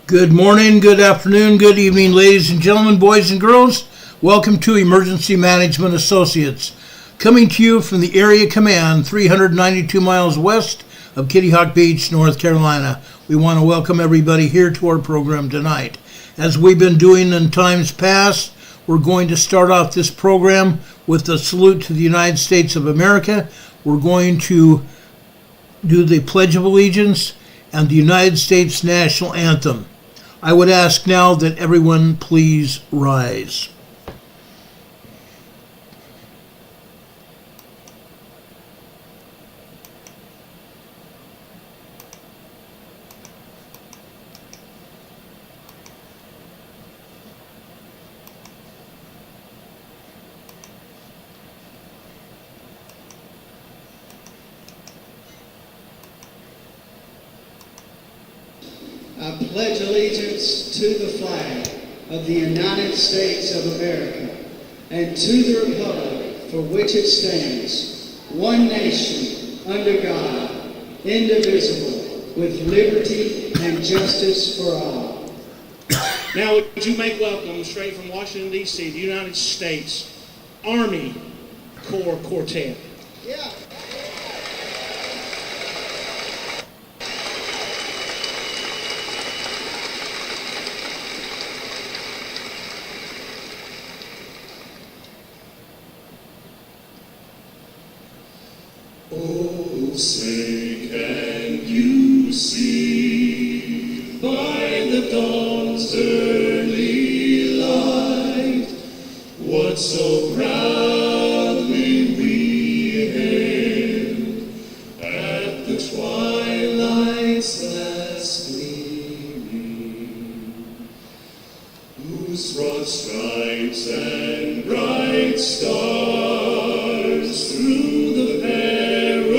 Good morning, good afternoon, good evening, ladies and gentlemen, boys and girls. Welcome to Emergency Management Associates, coming to you from the Area Command, 392 miles west of Kitty Hawk Beach, North Carolina. We want to welcome everybody here to our program tonight. As we've been doing in times past, we're going to start off this program with a salute to the United States of America. We're going to do the Pledge of Allegiance and the United States National Anthem. I would ask now that everyone please rise. I pledge allegiance to the flag of the United States of America and to the republic for which it stands, one nation, under God, indivisible, with liberty and justice for all. Now, would you make welcome straight from Washington, D.C., the United States Army Corps Quartet. Yeah. Oh, say can you see by the dawn's early light what so proudly we hailed at the twilight's last gleaming, whose broad stripes and bright stars through the perilous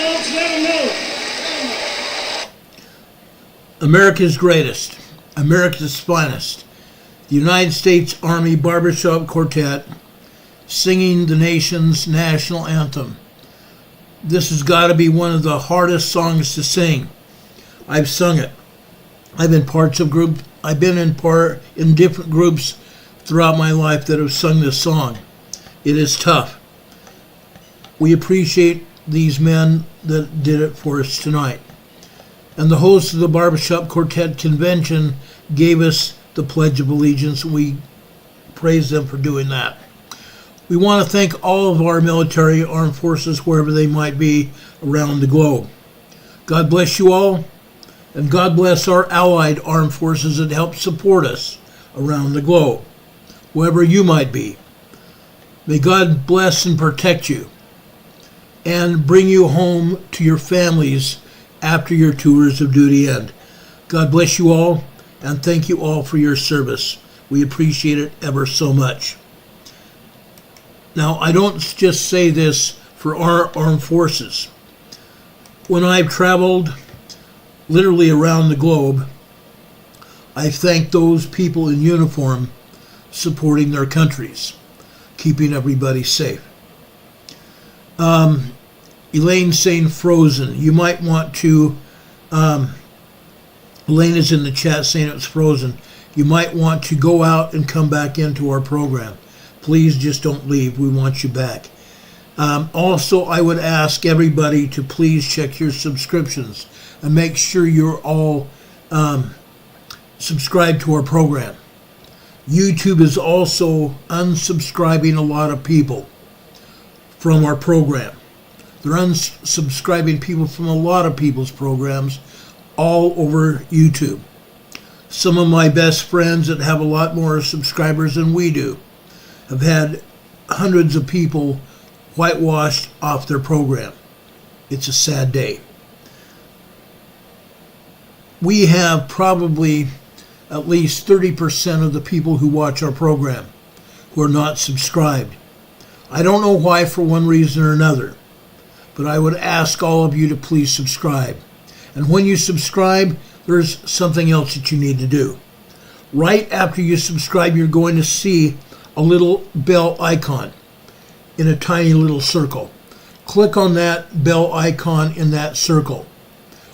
folks. Let them know. America's greatest, America's finest, the United States Army Barbershop Quartet singing the nation's national anthem. This has got to be one of the hardest songs to sing. I've sung it. I've been in different groups throughout my life that have sung this song. It is tough. We appreciate these men that did it for us tonight. And the host of the Barbershop Quartet Convention gave us the Pledge of Allegiance. We praise them for doing that. We want to thank all of our military armed forces wherever they might be around the globe. God bless you all, and God bless our allied armed forces that help support us around the globe, wherever you might be. May God bless and protect you and bring you home to your families after your tours of duty end. God bless you all, and thank you all for your service. We appreciate it ever so much. Now, I don't just say this for our armed forces. When I've traveled literally around the globe, I thank those people in uniform supporting their countries, keeping everybody safe. Elaine's saying frozen. You might want to, Elaine is in the chat saying it's frozen. You might want to go out and come back into our program. Please just don't leave. We want you back. Also, I would ask everybody to please check your subscriptions and make sure you're all subscribed to our program. YouTube is also unsubscribing a lot of people from our program. They're unsubscribing people from a lot of people's programs all over YouTube. Some of my best friends that have a lot more subscribers than we do have had hundreds of people whitewashed off their program. It's a sad day. We have probably at least 30% of the people who watch our program who are not subscribed. I don't know why, for one reason or another, but I would ask all of you to please subscribe. And when you subscribe, there's something else that you need to do. Right after you subscribe, you're going to see a little bell icon in a tiny little circle. Click on that bell icon in that circle.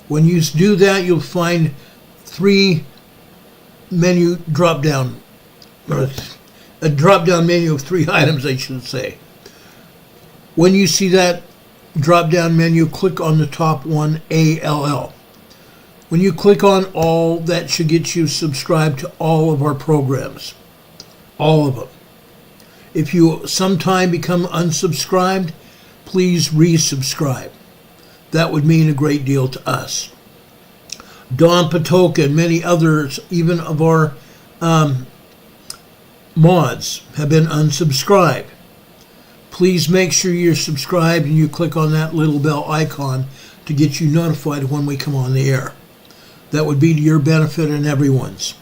When you do that, you'll find three menu drop-down, or a drop-down menu of 3 items, I should say. When you see that drop-down menu, click on the top one, ALL. When you click on all, that should get you subscribed to all of our programs. All of them. If you sometime become unsubscribed, please resubscribe. That would mean a great deal to us. Don Patoka and many others, even of our mods, have been unsubscribed. Please make sure you're subscribed and you click on that little bell icon to get you notified when we come on the air. That would be to your benefit and everyone's.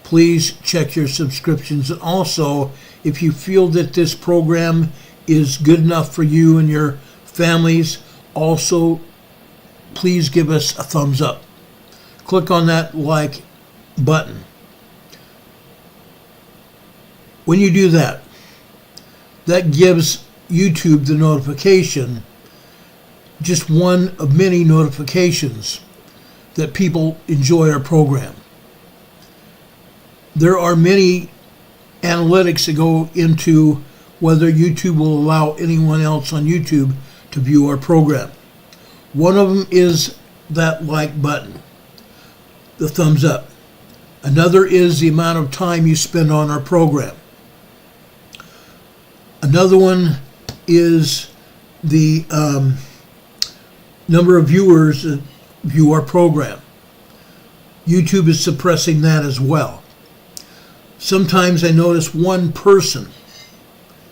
Please check your subscriptions. And also, if you feel that this program is good enough for you and your families, also please give us a thumbs up. Click on that like button. When you do that, that gives YouTube the notification, just one of many notifications that people enjoy our program. There are many analytics that go into whether YouTube will allow anyone else on YouTube to view our program. One of them is that like button, the thumbs up. Another is the amount of time you spend on our program. Another one is the number of viewers that view our program. YouTube is suppressing that as well. Sometimes I notice one person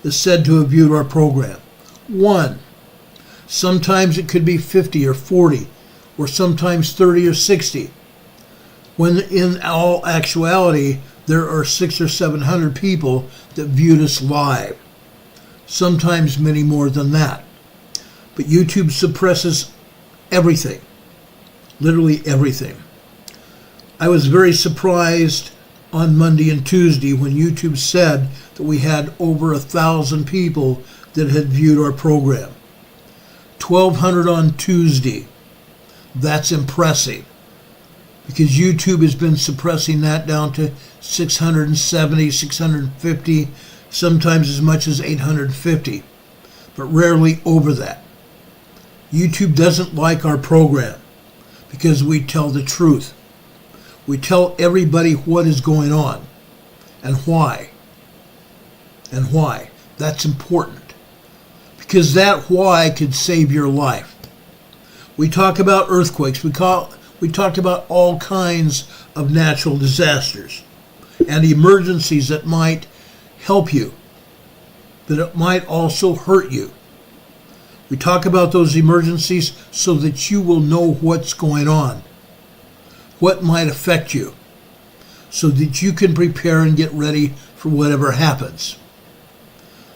is said to have viewed our program. One. Sometimes it could be 50 or 40, or sometimes 30 or 60. When in all actuality, there are 600 or 700 people that viewed us live. Sometimes many more than that. But YouTube suppresses everything, literally everything. I was very surprised on Monday and Tuesday when YouTube said that we had over 1,000 people that had viewed our program. 1,200 on Tuesday. That's impressive, because YouTube has been suppressing that down to 670, 650, sometimes as much as 850, but rarely over that. YouTube doesn't like our program because we tell the truth. We tell everybody what is going on and why. And why. That's important, because that why could save your life. We talk about earthquakes. We talked about all kinds of natural disasters and emergencies that might help you, but it might also hurt you. We talk about those emergencies so that you will know what's going on, what might affect you, so that you can prepare and get ready for whatever happens,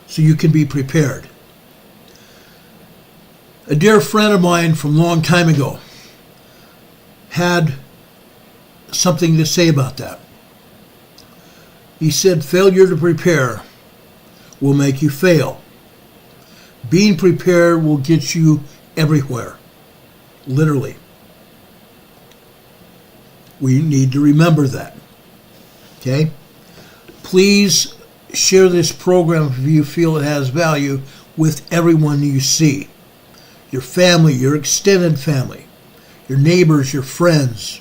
so you can be prepared. A dear friend of mine from a long time ago had something to say about that. He said, failure to prepare will make you fail. Being prepared will get you everywhere, literally. We need to remember that, okay? Please share this program if you feel it has value with everyone you see. Your family, your extended family, your neighbors, your friends,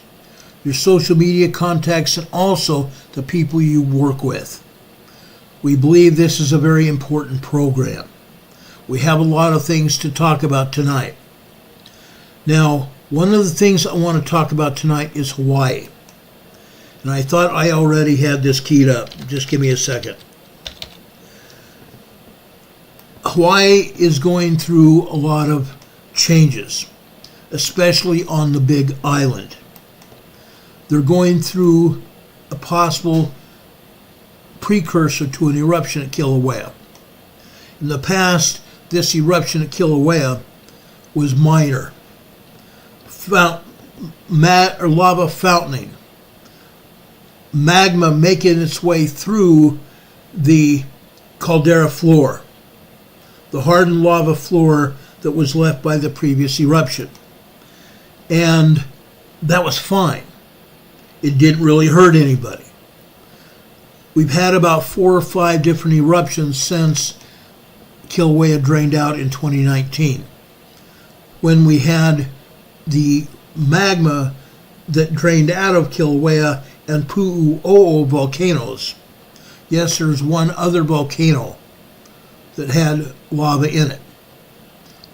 your social media contacts, and also the people you work with. We believe this is a very important program. We have a lot of things to talk about tonight. Now, one of the things I want to talk about tonight is Hawaii. And I thought I already had this keyed up. Just give me a second. Hawaii is going through a lot of changes, especially on the Big Island. They're going through a possible precursor to an eruption at Kilauea. In the past, this eruption at Kilauea was minor. Lava fountaining, magma making its way through the caldera floor, the hardened lava floor that was left by the previous eruption. And that was fine. It didn't really hurt anybody. We've had about 4 or 5 different eruptions since Kilauea drained out in 2019, when we had the magma that drained out of Kilauea and Pu'u'o'o volcanoes. Yes, there's one other volcano that had lava in it.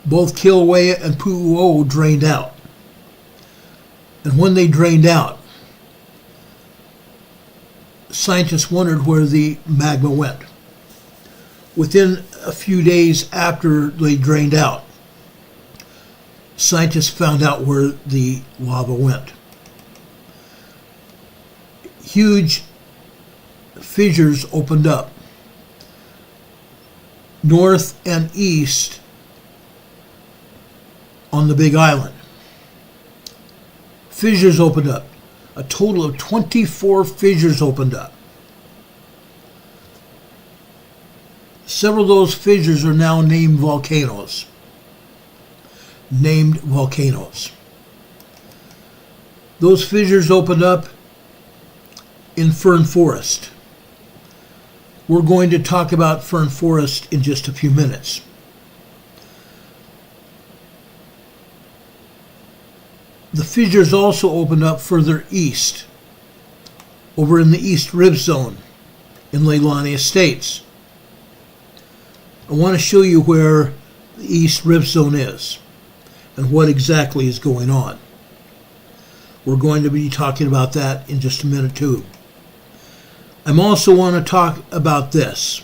Both Kilauea and Pu'u'o'o drained out. And when they drained out, scientists wondered where the magma went. Within a few days after they drained out, scientists found out where the lava went. Huge fissures opened up north and east on the Big Island. Fissures opened up. A total of 24 fissures opened up. Several of those fissures are now named volcanoes. Named volcanoes. Those fissures opened up in Fern Forest. We're going to talk about Fern Forest in just a few minutes. The fissures also opened up further east, over in the East Rib Zone in Leilani Estates. I want to show you where the East Rib Zone is and what exactly is going on. We're going to be talking about that in just a minute too. I also want to talk about this.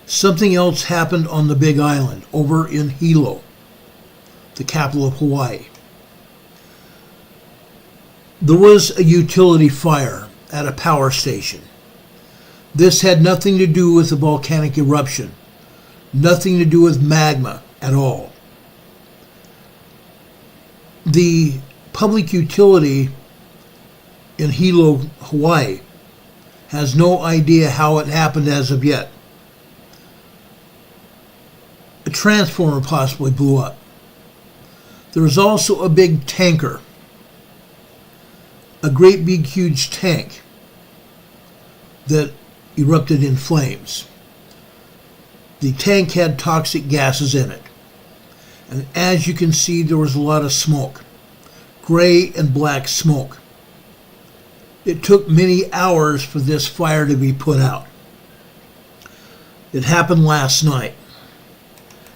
Something else happened on the Big Island, over in Hilo, the capital of Hawaii. There was a utility fire at a power station. This had nothing to do with a volcanic eruption, nothing to do with magma at all. The public utility in Hilo, Hawaii, has no idea how it happened as of yet. A transformer possibly blew up. There was also a big tanker, a great big huge tank that erupted in flames. The tank had toxic gases in it. And as you can see, there was a lot of smoke, gray and black smoke. It took many hours for this fire to be put out. It happened last night.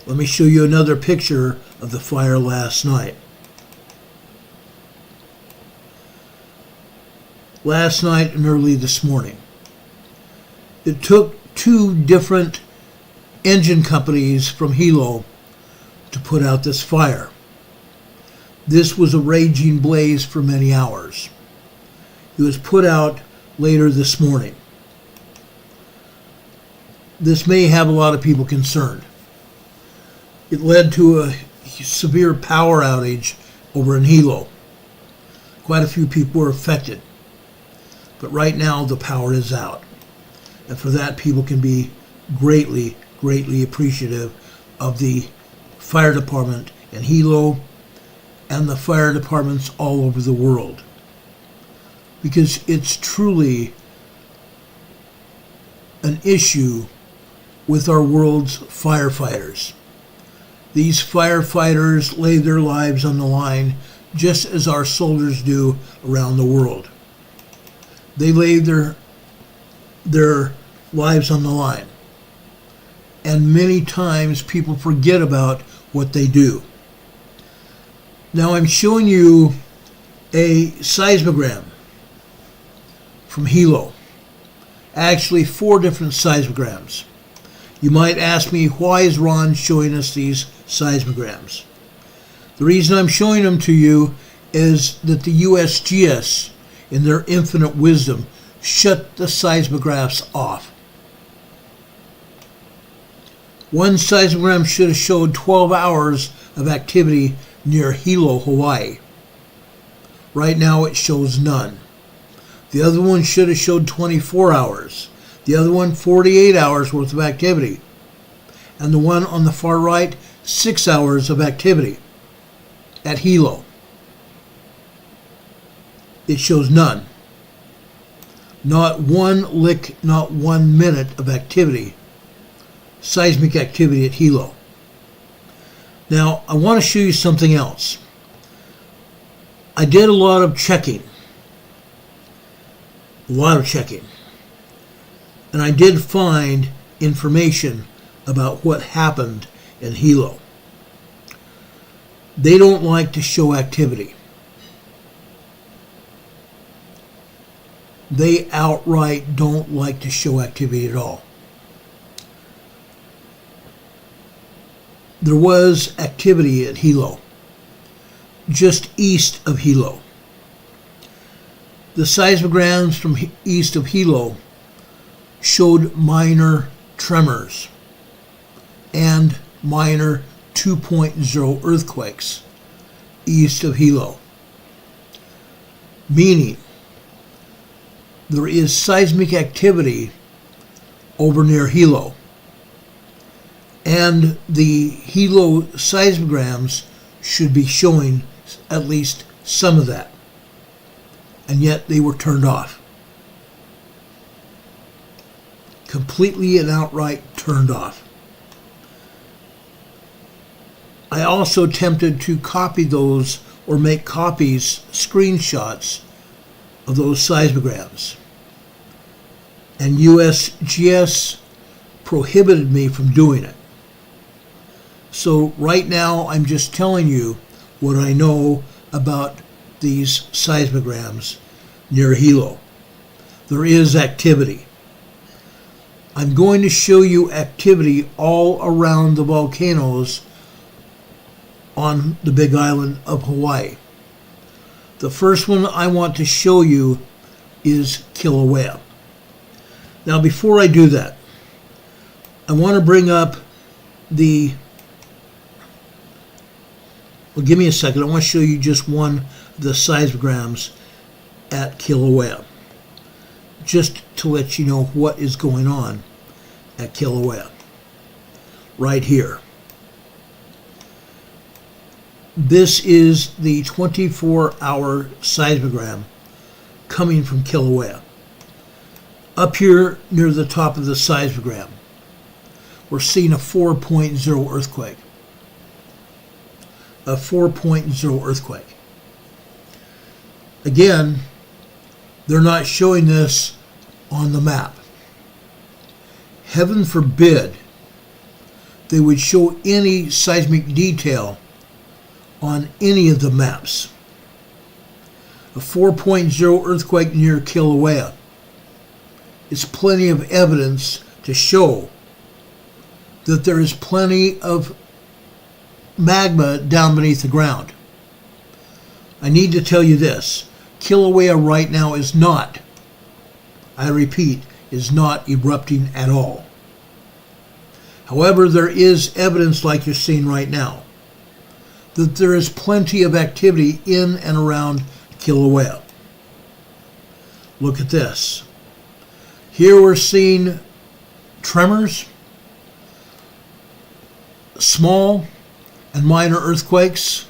Let me show you another picture of the fire last night. Last night and early this morning. It took two different engine companies from Hilo to put out this fire. This was a raging blaze for many hours. It was put out later this morning. This may have a lot of people concerned. It led to a severe power outage over in Hilo. Quite a few people were affected. But right now the power is out. And for that, people can be greatly, greatly appreciative of the fire department in Hilo and the fire departments all over the world. Because it's truly an issue with our world's firefighters. These firefighters lay their lives on the line just as our soldiers do around the world. They lay their lives on the line. And many times people forget about what they do. Now I'm showing you a seismogram from Hilo. Actually, 4 different seismograms. You might ask me, why is Ron showing us these seismograms? The reason I'm showing them to you is that the USGS, in their infinite wisdom, shut the seismographs off. One seismogram should have showed 12 hours of activity near Hilo, Hawaii. Right now it shows none. The other one should have showed 24 hours. The other one, 48 hours worth of activity. And the one on the far right, 6 hours of activity at Hilo. It shows none. Not one lick, not 1 minute of activity, seismic activity at Hilo. Now, I want to show you something else. I did a lot of checking. And I did find information about what happened in Hilo. They don't like to show activity. They outright don't like to show activity at all. There was activity at Hilo, just east of Hilo. The seismograms from east of Hilo showed minor tremors and minor 2.0 earthquakes east of Hilo. Meaning, there is seismic activity over near Hilo. And the Hilo seismograms should be showing at least some of that. And yet they were turned off. Completely and outright turned off. I also attempted to copy those or make copies, screenshots of those seismograms. And USGS prohibited me from doing it. So right now I'm just telling you what I know about these seismograms near Hilo. There is activity. I'm going to show you activity all around the volcanoes on the Big Island of Hawaii. The first one I want to show you is Kilauea. Now before I do that, I want to bring up the Well, give me a second. I want to show you just one of the seismograms at Kilauea, just to let you know what is going on at Kilauea. Right here. This is the 24-hour seismogram coming from Kilauea. Up here near the top of the seismogram, we're seeing a 4.0 earthquake. A 4.0 earthquake. Again, they're not showing this on the map. Heaven forbid they would show any seismic detail on any of the maps. A 4.0 earthquake near Kilauea is plenty of evidence to show that there is plenty of magma down beneath the ground. I need to tell you this. Kilauea right now is not, I repeat, is not erupting at all. However, there is evidence, like you're seeing right now, that there is plenty of activity in and around Kilauea. Look at this. Here we're seeing tremors, small and minor earthquakes,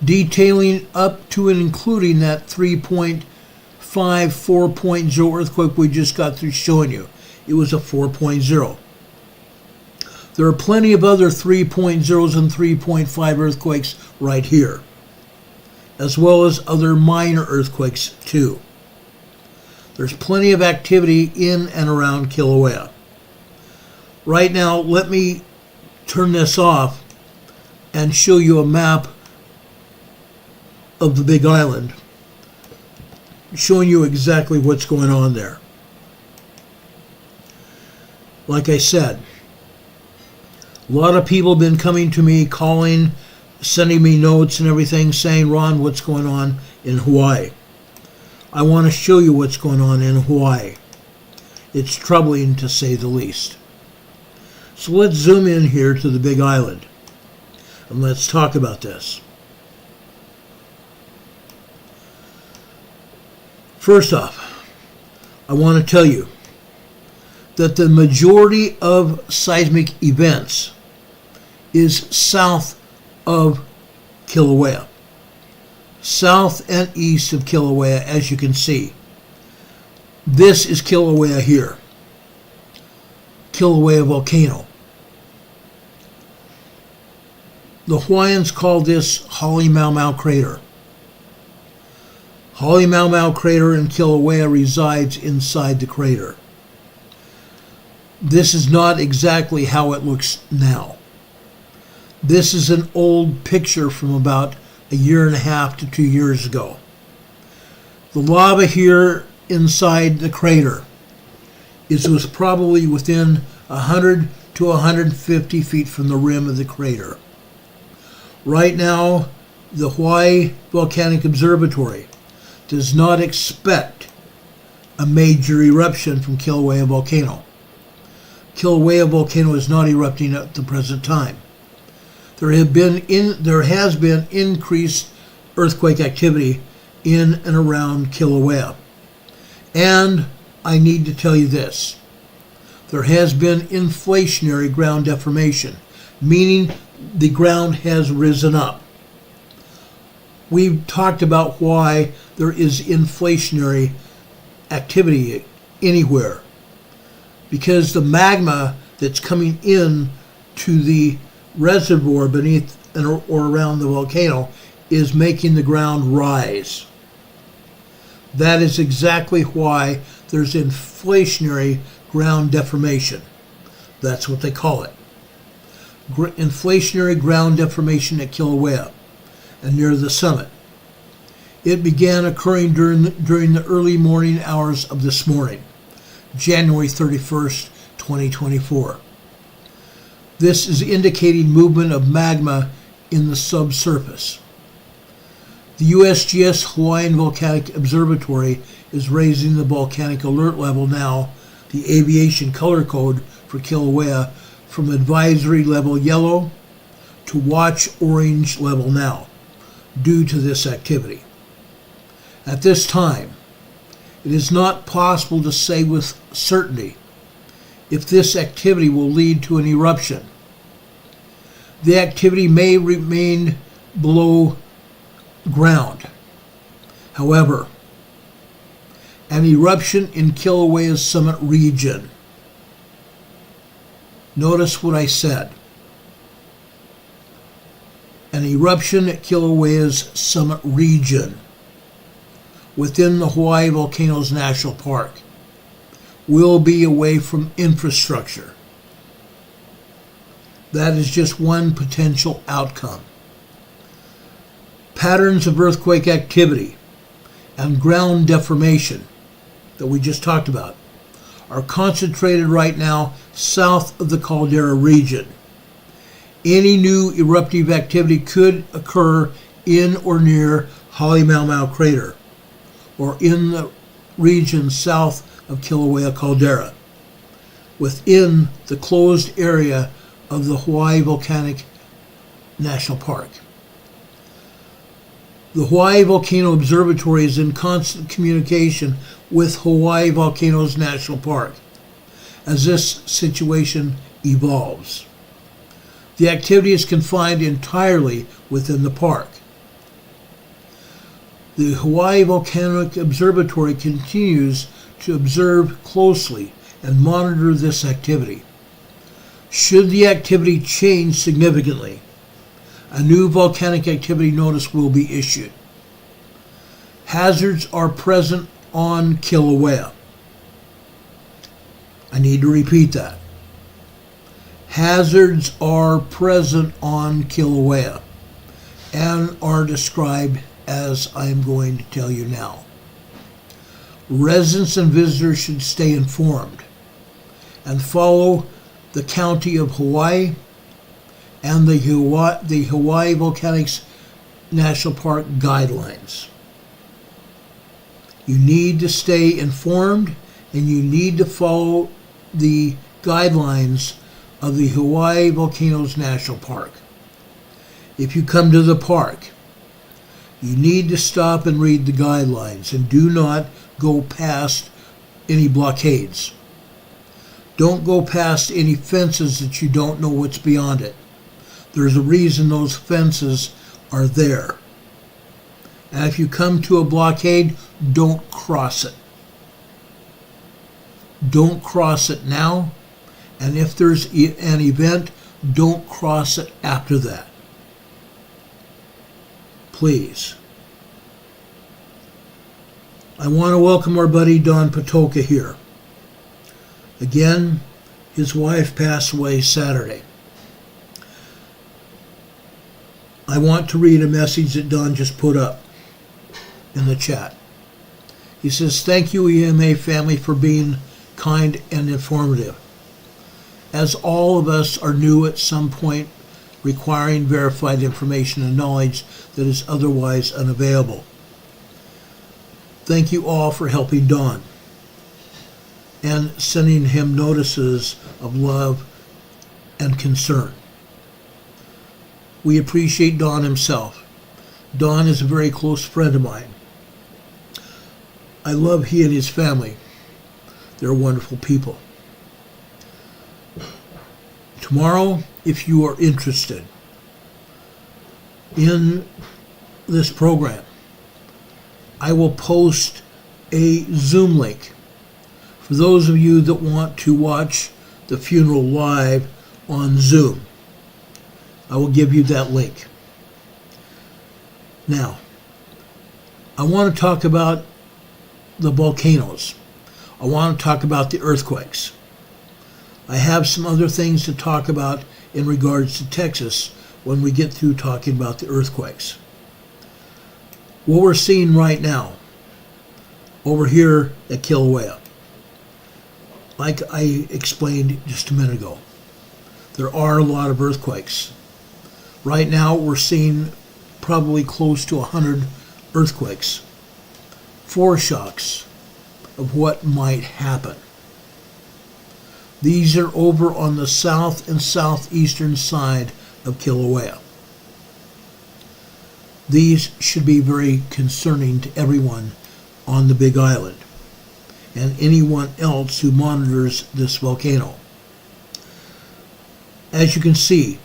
detailing up to and including that 3.5, 4.0 earthquake we just got through showing you. It was a 4.0. There are plenty of other 3.0s and 3.5 earthquakes right here, as well as other minor earthquakes too. There's plenty of activity in and around Kilauea. Right now, let me turn this off and show you a map of the Big Island, showing you exactly what's going on there. Like I said, a lot of people have been coming to me, calling, sending me notes and everything, saying, Ron, what's going on in Hawaii? I want to show you what's going on in Hawaii. It's troubling, to say the least. So let's zoom in here to the Big Island, and let's talk about this. First off, I want to tell you that the majority of seismic events is south of Kilauea. South and east of Kilauea, as you can see. This is Kilauea here. Kilauea volcano. The Hawaiians call this Halemaumau crater. Halemaumau crater in Kilauea resides inside the crater. This is not exactly how it looks now. This is an old picture from about a year and a half to 2 years ago. The lava here inside the crater was probably within 100 to 150 feet from the rim of the crater. Right now, the Hawaii Volcanic Observatory does not expect a major eruption from Kilauea volcano. Kilauea volcano is not erupting at the present time. There has been increased earthquake activity in and around Kilauea. And I need to tell you this. There has been inflationary ground deformation, meaning the ground has risen up. We've talked about why there is inflationary activity anywhere. Because the magma that's coming in to the reservoir beneath or around the volcano is making the ground rise. That is exactly why there's inflationary ground deformation. That's what they call it. Inflationary ground deformation at Kilauea and near the summit. It began occurring during the early morning hours of this morning, January 31st, 2024. This is indicating movement of magma in the subsurface. The USGS Hawaiian Volcanic Observatory is raising the volcanic alert level now, the aviation color code for Kilauea, from advisory level yellow to watch orange level now due to this activity. At this time, it is not possible to say with certainty if this activity will lead to an eruption. The activity may remain below ground. However, an eruption in Kilauea's summit region. Notice what I said. An eruption at Kilauea's summit region within the Hawaii Volcanoes National Park will be away from infrastructure. That is just one potential outcome. Patterns of earthquake activity and ground deformation that we just talked about are concentrated right now south of the caldera region. Any new eruptive activity could occur in or near Halemaumau crater or in the region south of Kilauea caldera within the closed area of the Hawaii Volcanic National Park. The Hawaii Volcano Observatory is in constant communication with Hawaii Volcanoes National Park as this situation evolves. The activity is confined entirely within the park. The Hawaii Volcanic Observatory continues to observe closely and monitor this activity. Should the activity change significantly, a new volcanic activity notice will be issued. Hazards are present on Kilauea. I need to repeat that. Hazards are present on Kilauea and are described as I am going to tell you now. Residents and visitors should stay informed and follow the County of Hawaii and the Hawaii Volcanics National Park guidelines. You need to stay informed and you need to follow the guidelines of the Hawaii Volcanoes National Park. If you come to the park, you need to stop and read the guidelines and do not go past any blockades. Don't go past any fences that you don't know what's beyond it. There's a reason those fences are there. And if you come to a blockade, don't cross it. Don't cross it now. And if there's an event, don't cross it after that. Please. I want to welcome our buddy Don Patoka here. Again, his wife passed away Saturday. I want to read a message that Don just put up in the chat. He says, "Thank you, EMA family, for being kind and informative. As all of us are new at some point, requiring verified information and knowledge that is otherwise unavailable. Thank you all for helping Don and sending him notices of love and concern. We appreciate Don himself. Don is a very close friend of mine. I love he and his family. They're wonderful people. Tomorrow, if you are interested in this program, I will post a Zoom link for those of you that want to watch the funeral live on Zoom. I will give you that link. Now, I want to talk about the volcanoes. I want to talk about the earthquakes. I have some other things to talk about in regards to Texas when we get through talking about the earthquakes. What we're seeing right now over here at Kilauea, like I explained just a minute ago, there are a lot of earthquakes. Right now we're seeing probably close to 100 earthquakes, foreshocks of what might happen. These are over on the south and southeastern side of Kilauea. These should be very concerning to everyone on the Big Island and anyone else who monitors this volcano. As you can see,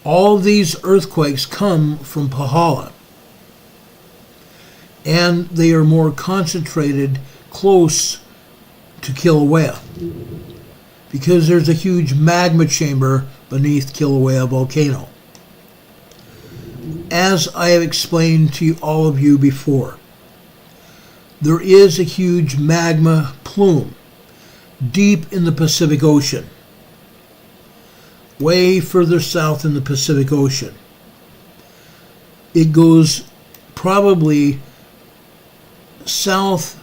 all of these earthquakes come from Pahala, and they are more concentrated close to Kilauea because there's a huge magma chamber beneath Kilauea volcano. As I have explained to all of you before, there is a huge magma plume deep in the Pacific Ocean, way further south in the Pacific Ocean. It goes probably south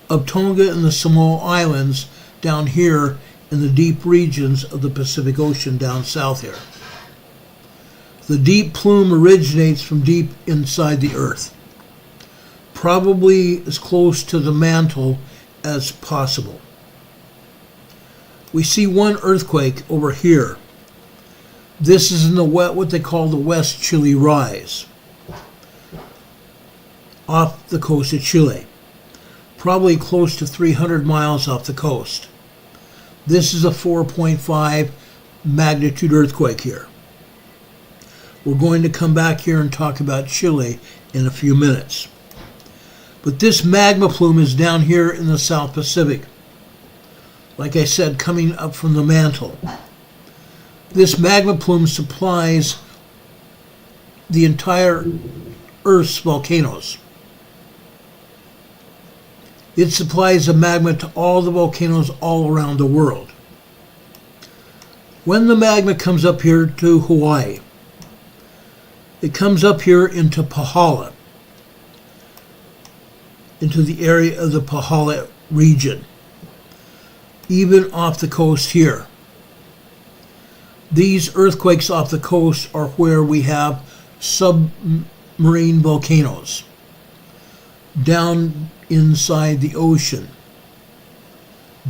of Tonga and the Samoa Islands down here in the deep regions of the Pacific Ocean down south here. The deep plume originates from deep inside the earth, probably as close to the mantle as possible. We see one earthquake over here. This is in the what they call the West Chile Rise, off the coast of Chile, probably close to 300 miles off the coast. This is a 4.5 magnitude earthquake here. We're going to come back here and talk about Chile in a few minutes. But this magma plume is down here in the South Pacific, like I said, coming up from the mantle. This magma plume supplies the entire Earth's volcanoes. It supplies the magma to all the volcanoes all around the world. When the magma comes up here to Hawaii, it comes up here into Pahala, into the area of the Pahala region, even off the coast here. These earthquakes off the coast are where we have submarine volcanoes, down inside the ocean,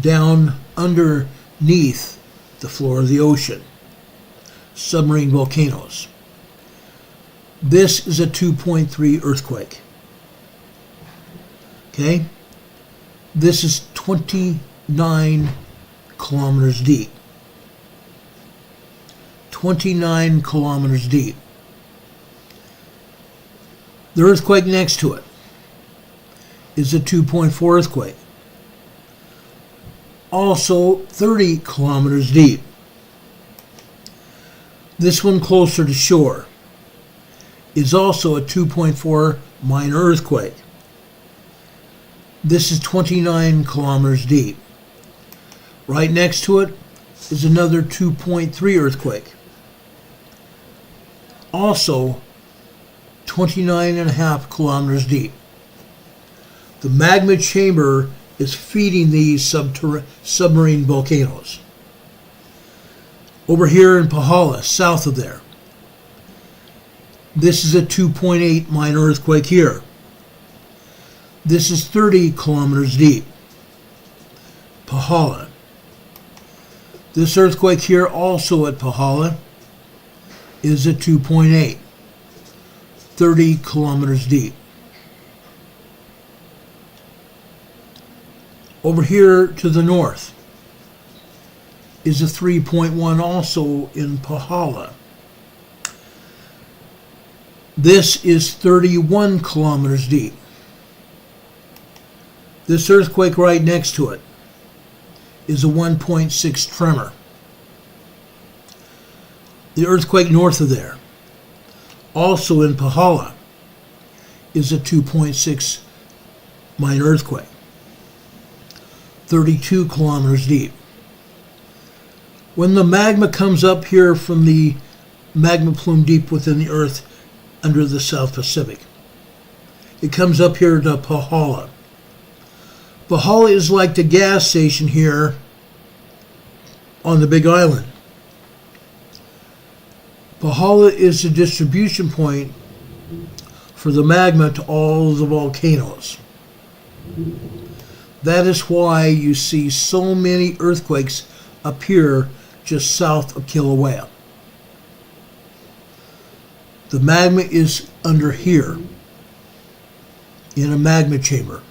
down underneath the floor of the ocean, submarine volcanoes. This is a 2.3 earthquake. Okay? This is 29 kilometers deep. 29 kilometers deep. The earthquake next to it is a 2.4 earthquake, also 30 kilometers deep. This one closer to shore is also a 2.4 minor earthquake. This is 29 kilometers deep. Right next to it is another 2.3 earthquake, also 29.5 kilometers deep. The magma chamber is feeding these submarine volcanoes. Over here in Pahala, south of there, this is a 2.8 minor earthquake here. This is 30 kilometers deep. Pahala. This earthquake here, also at Pahala, is a 2.8, 30 kilometers deep. Over here to the north is a 3.1, also in Pahala. This is 31 kilometers deep. This earthquake right next to it is a 1.6 tremor. The earthquake north of there, also in Pahala, is a 2.6 minor earthquake, 32 kilometers deep. When the magma comes up here from the magma plume deep within the earth under the South Pacific, it comes up here to Pahala. Pahala is like the gas station here on the Big Island. Pahala is the distribution point for the magma to all the volcanoes. That is why you see so many earthquakes up here just south of Kilauea. The magma is under here in a magma chamber,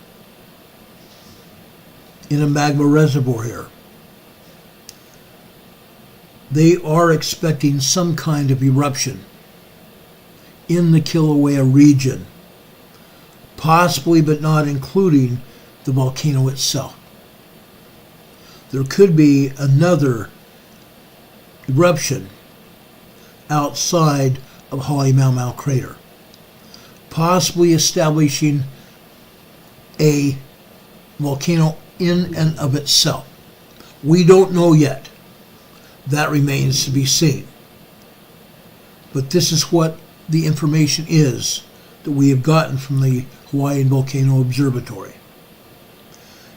in a magma reservoir here. They are expecting some kind of eruption in the Kilauea region, possibly but not including the volcano itself. There could be another eruption outside of Halemaumau crater, possibly establishing a volcano in and of itself. We don't know yet. That remains to be seen. But this is what the information is that we have gotten from the Hawaiian Volcano Observatory.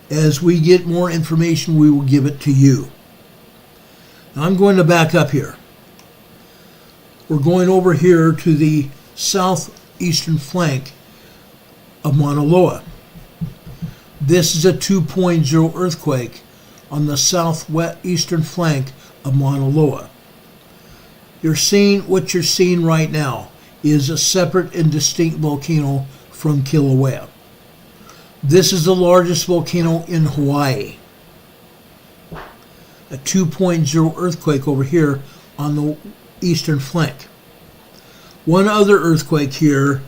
As we get more information, we will give it to you. Now I'm going to back up here. We're going over here to the southeastern flank of Mauna Loa. This is a 2.0 earthquake on the southeastern flank of Mauna Loa. What you're seeing right now is a separate and distinct volcano from Kilauea. This is the largest volcano in Hawaii. A 2.0 earthquake over here on the eastern flank. One other earthquake here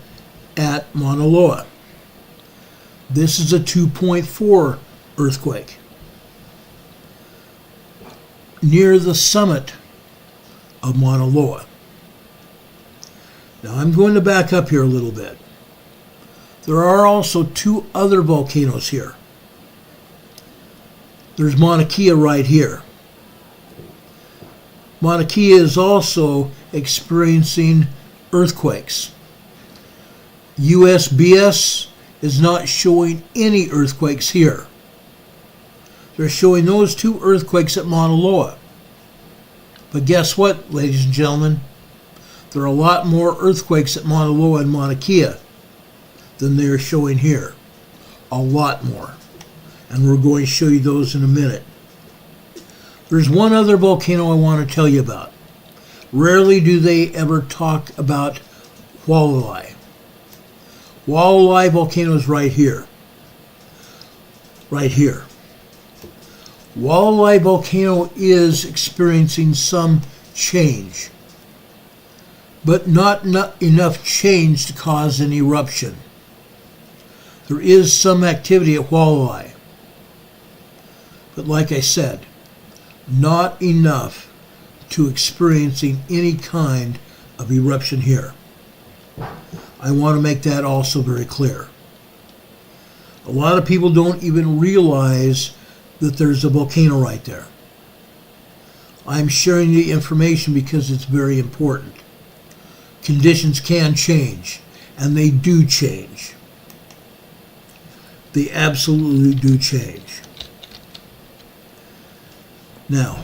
at Mauna Loa. This is a 2.4 earthquake near the summit of Mauna Loa. Now I'm going to back up here a little bit. There are also two other volcanoes here. There's Mauna Kea right here. Mauna Kea is also experiencing earthquakes. USGS is not showing any earthquakes here. They're showing those two earthquakes at Mauna Loa. But guess what, ladies and gentlemen? There are a lot more earthquakes at Mauna Loa and Mauna Kea than they're showing here. A lot more. And we're going to show you those in a minute. There's one other volcano I want to tell you about. Rarely do they ever talk about Hualalai. Hualalai volcano is right here. Right here. Hualalai volcano is experiencing some change, but not enough change to cause an eruption. There is some activity at Hualalai, but like I said, not enough to experiencing any kind of eruption here. I want to make that also very clear. A lot of people don't even realize that there's a volcano right there. I'm sharing the information because it's very important. Conditions can change, and they do change. They absolutely do change. Now,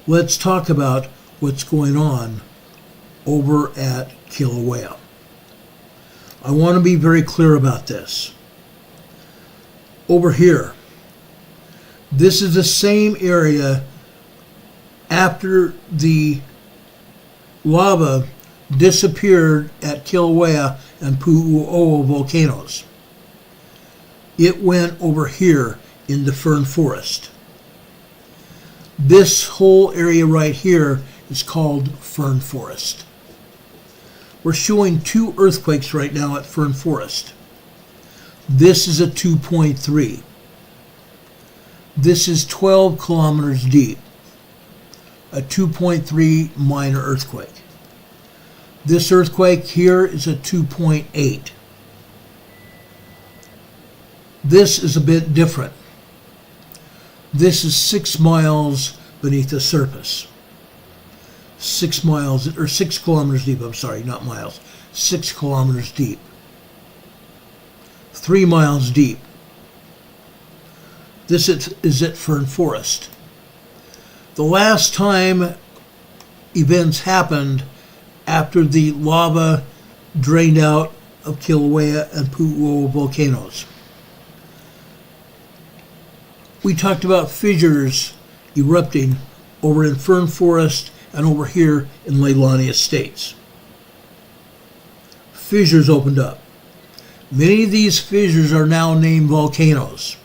let's talk about what's going on over at Kilauea. I want to be very clear about this. Over here, this is the same area after the lava disappeared at Kilauea and Pu'uoa volcanoes. It went over here in the fern forest. This whole area right here is called fern forest. We're showing two earthquakes right now at fern forest. This is a 2.3. This is 12 kilometers deep. A 2.3 minor earthquake. This earthquake here is a 2.8. This is a bit different. This is 6 miles beneath the surface. 6 miles, or 6 kilometers deep, I'm sorry, not miles. 6 kilometers deep. 3 miles deep. This is at Fern Forest. The last time events happened after the lava drained out of Kilauea and Pu'uoa volcanoes. We talked about fissures erupting over in Fern Forest and over here in Leilani Estates. Fissures opened up. Many of these fissures are now named volcanoes.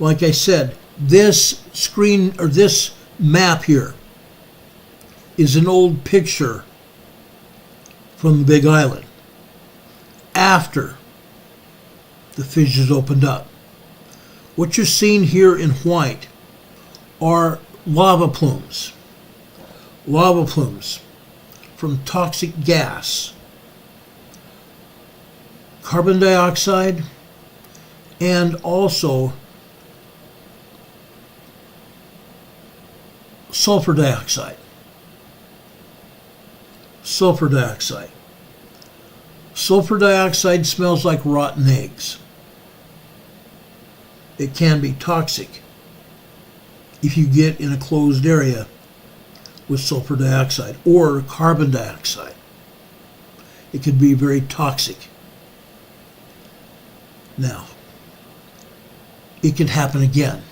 Like I said, this screen or this map here is an old picture from the Big Island after the fissures opened up. What you're seeing here in white are lava plumes from toxic gas, carbon dioxide, and also sulfur dioxide. Sulfur dioxide smells like rotten eggs. It can be toxic if you get in a closed area with sulfur dioxide or carbon dioxide. It could be very toxic. Now, it can happen again.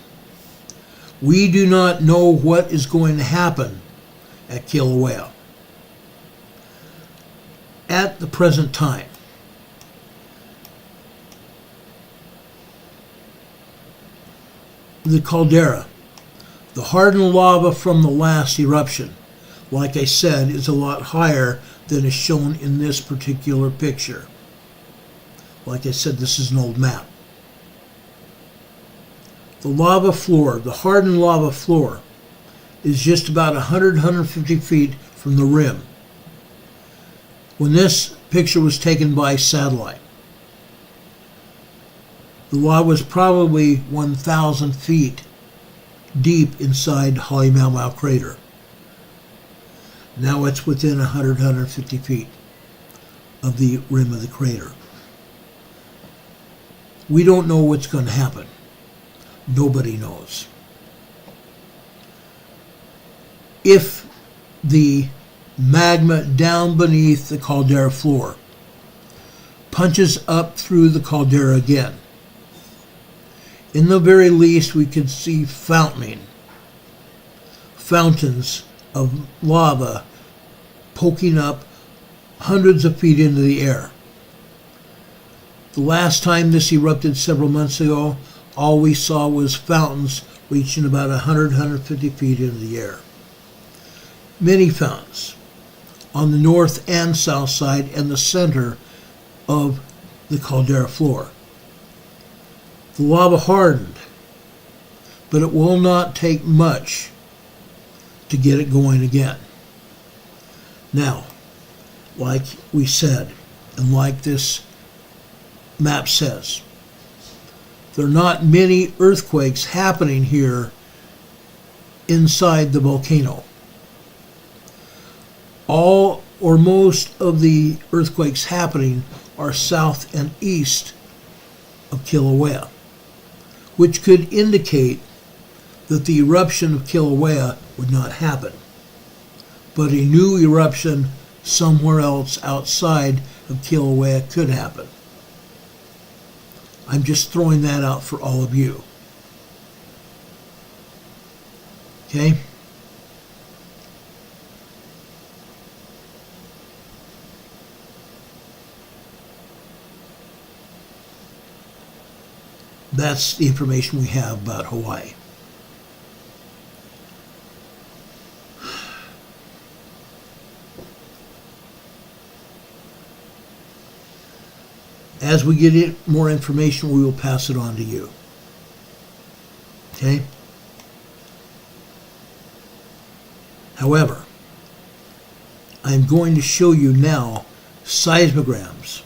We do not know what is going to happen at Kilauea at the present time. The caldera, the hardened lava from the last eruption, like I said, is a lot higher than is shown in this particular picture. Like I said, this is an old map. The lava floor, the hardened lava floor, is just about 150 feet from the rim when this picture was taken by satellite. The lava was probably 1,000 feet deep inside Hale Mau Mau crater. Now it's within 150 feet of the rim of the crater. We don't know what's going to happen. Nobody knows. If the magma down beneath the caldera floor punches up through the caldera again, in the very least we could see fountains of lava poking up hundreds of feet into the air. The last time this erupted several months ago, all we saw was fountains reaching about 150 feet into the air. Many fountains on the north and south side and the center of the caldera floor. The lava hardened, but it will not take much to get it going again. Now, like we said, and like this map says, there are not many earthquakes happening here inside the volcano. All or most of the earthquakes happening are south and east of Kilauea, which could indicate that the eruption of Kilauea would not happen, but a new eruption somewhere else outside of Kilauea could happen. I'm just throwing that out for all of you. Okay? That's the information we have about Hawaii. As we get more information, we will pass it on to you. Okay? However, I'm going to show you now seismograms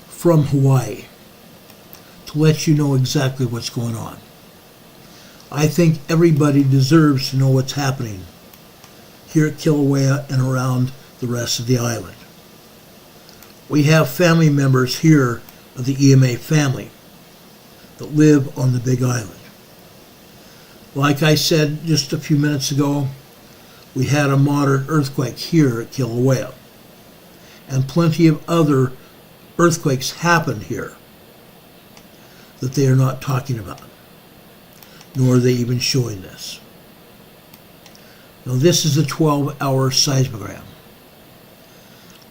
from Hawaii to let you know exactly what's going on. I think everybody deserves to know what's happening here at Kilauea and around the rest of the island. We have family members here of the EMA family that live on the Big Island. Like I said just a few minutes ago, we had a moderate earthquake here at Kilauea, and plenty of other earthquakes happened here that they are not talking about, nor are they even showing this. Now this is a 12-hour seismogram.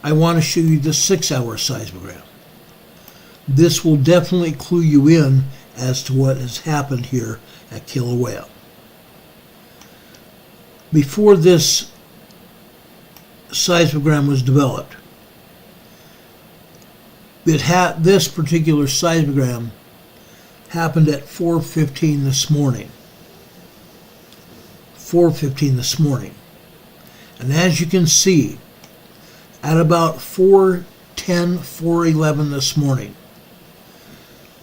I want to show you the 6-hour seismogram. This will definitely clue you in as to what has happened here at Kilauea. Before this seismogram was developed, this particular seismogram happened at 4:15 this morning. 4:15 this morning. And as you can see, at about 4:10, 4:11 this morning,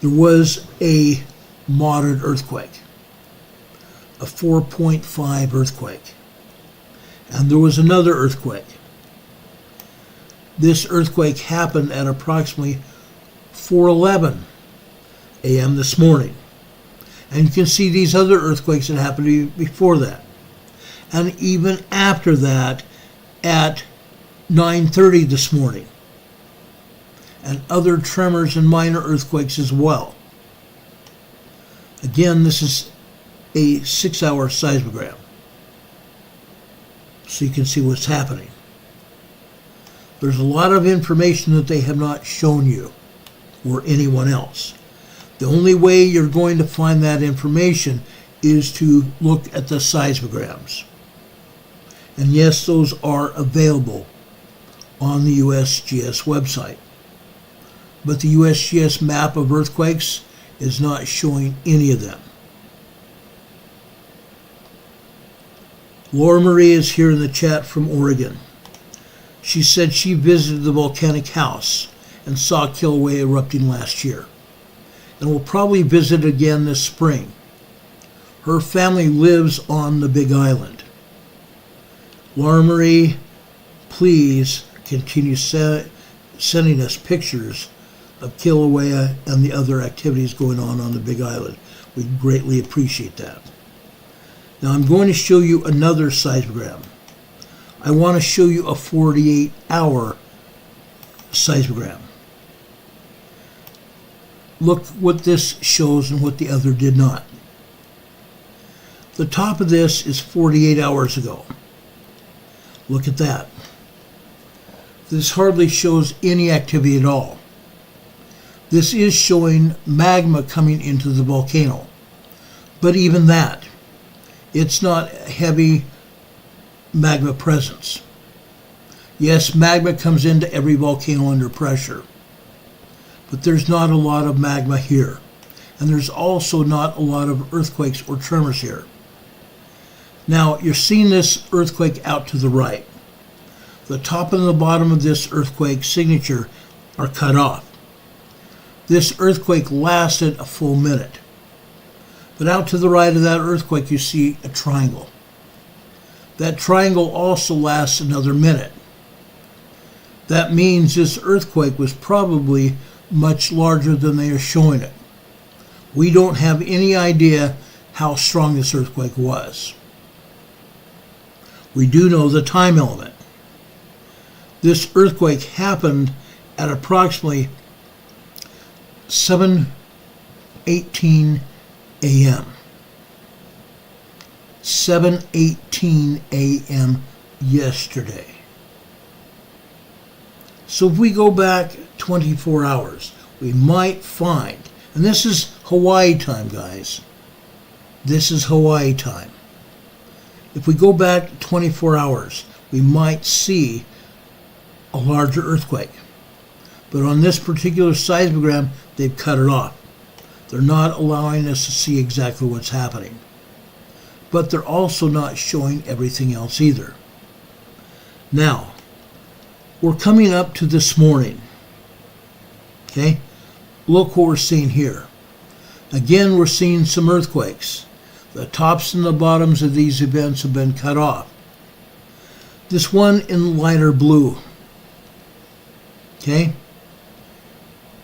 there was a moderate earthquake, a 4.5 earthquake. And there was another earthquake. This earthquake happened at approximately 4:11 a.m. this morning. And you can see these other earthquakes that happened before that. And even after that at 9:30 this morning. And other tremors and minor earthquakes as well. Again, this is a 6-hour seismogram. So you can see what's happening. There's a lot of information that they have not shown you or anyone else. The only way you're going to find that information is to look at the seismograms. And yes, those are available on the USGS website. But the USGS map of earthquakes is not showing any of them. Laura Marie is here in the chat from Oregon. She said she visited the volcanic house and saw Kilauea erupting last year, and will probably visit again this spring. Her family lives on the Big Island. Laura Marie, please continue sending us pictures of Kilauea and the other activities going on the Big Island. We'd greatly appreciate that. Now I'm going to show you another seismogram. I want to show you a 48-hour seismogram. Look what this shows and what the other did not. The top of this is 48 hours ago. Look at that. This hardly shows any activity at all. This is showing magma coming into the volcano. But even that, it's not heavy magma presence. Yes, magma comes into every volcano under pressure. But there's not a lot of magma here. And there's also not a lot of earthquakes or tremors here. Now, you're seeing this earthquake out to the right. The top and the bottom of this earthquake signature are cut off. This earthquake lasted a full minute. But out to the right of that earthquake, you see a triangle. That triangle also lasts another minute. That means this earthquake was probably much larger than they are showing it. We don't have any idea how strong this earthquake was. We do know the time element. This earthquake happened at approximately 7:18 a.m. 7:18 a.m. yesterday. So if we go back 24 hours, we might find, and this is Hawaii time, guys. This is Hawaii time. If we go back 24 hours, we might see a larger earthquake. But on this particular seismogram, they've cut it off. They're not allowing us to see exactly what's happening. But they're also not showing everything else either. Now, we're coming up to this morning. Okay? Look what we're seeing here. Again, we're seeing some earthquakes. The tops and the bottoms of these events have been cut off. This one in lighter blue. Okay?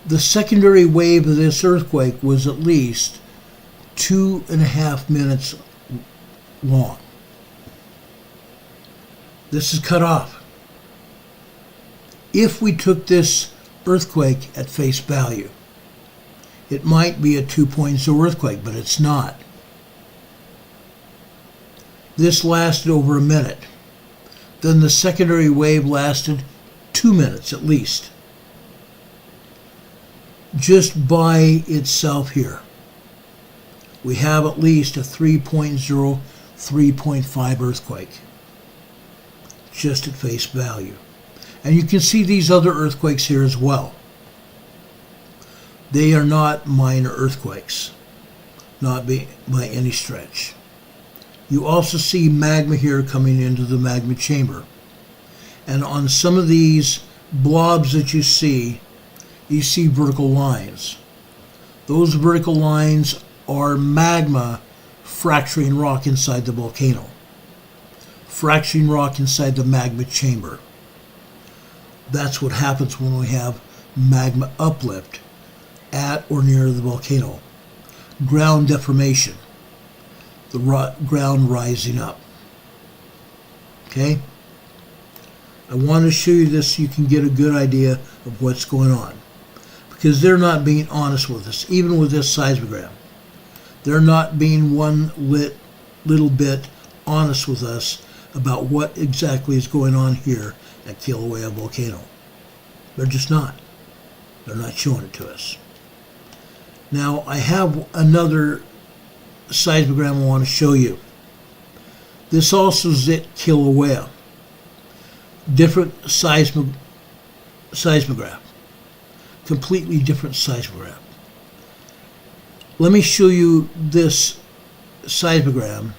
The secondary wave of this earthquake was at least 2.5 minutes long. This is cut off. If we took this earthquake at face value, it might be a 2.0 earthquake, but it's not. This lasted over a minute. Then the secondary wave lasted 2 minutes at least. Just by itself here, we have at least a 3.0, 3.5 earthquake, just at face value. And you can see these other earthquakes here as well. They are not minor earthquakes, not by any stretch. You also see magma here coming into the magma chamber. And on some of these blobs that you see vertical lines. Those vertical lines are magma fracturing rock inside the volcano, fracturing rock inside the magma chamber. That's what happens when we have magma uplift at or near the volcano. Ground deformation, the ground rising up. Okay? I want to show you this so you can get a good idea of what's going on. Because they're not being honest with us, even with this seismogram. They're not being one little bit honest with us about what exactly is going on here at Kilauea volcano. They're just not. They're not showing it to us. Now, I have another seismogram I want to show you. This also is at Kilauea. Different seismograph. Completely different seismograph. Let me show you this seismogram.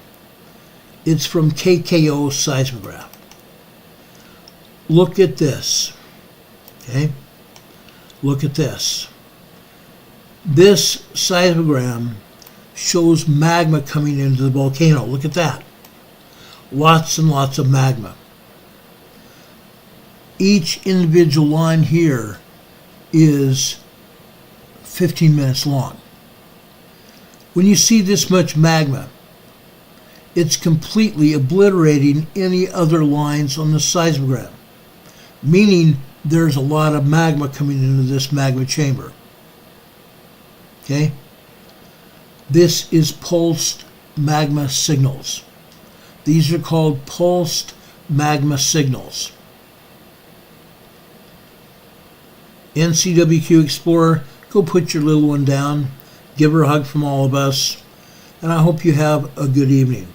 It's from KKO seismograph. Look at this. Okay? Look at this. This seismogram shows magma coming into the volcano. Look at that. Lots and lots of magma. Each individual line here is 15 minutes long. When you see this much magma, it's completely obliterating any other lines on the seismogram, meaning there's a lot of magma coming into this magma chamber. Okay? This is pulsed magma signals. These are called pulsed magma signals. NCWQ Explorer, go put your little one down. Give her a hug from all of us. And I hope you have a good evening.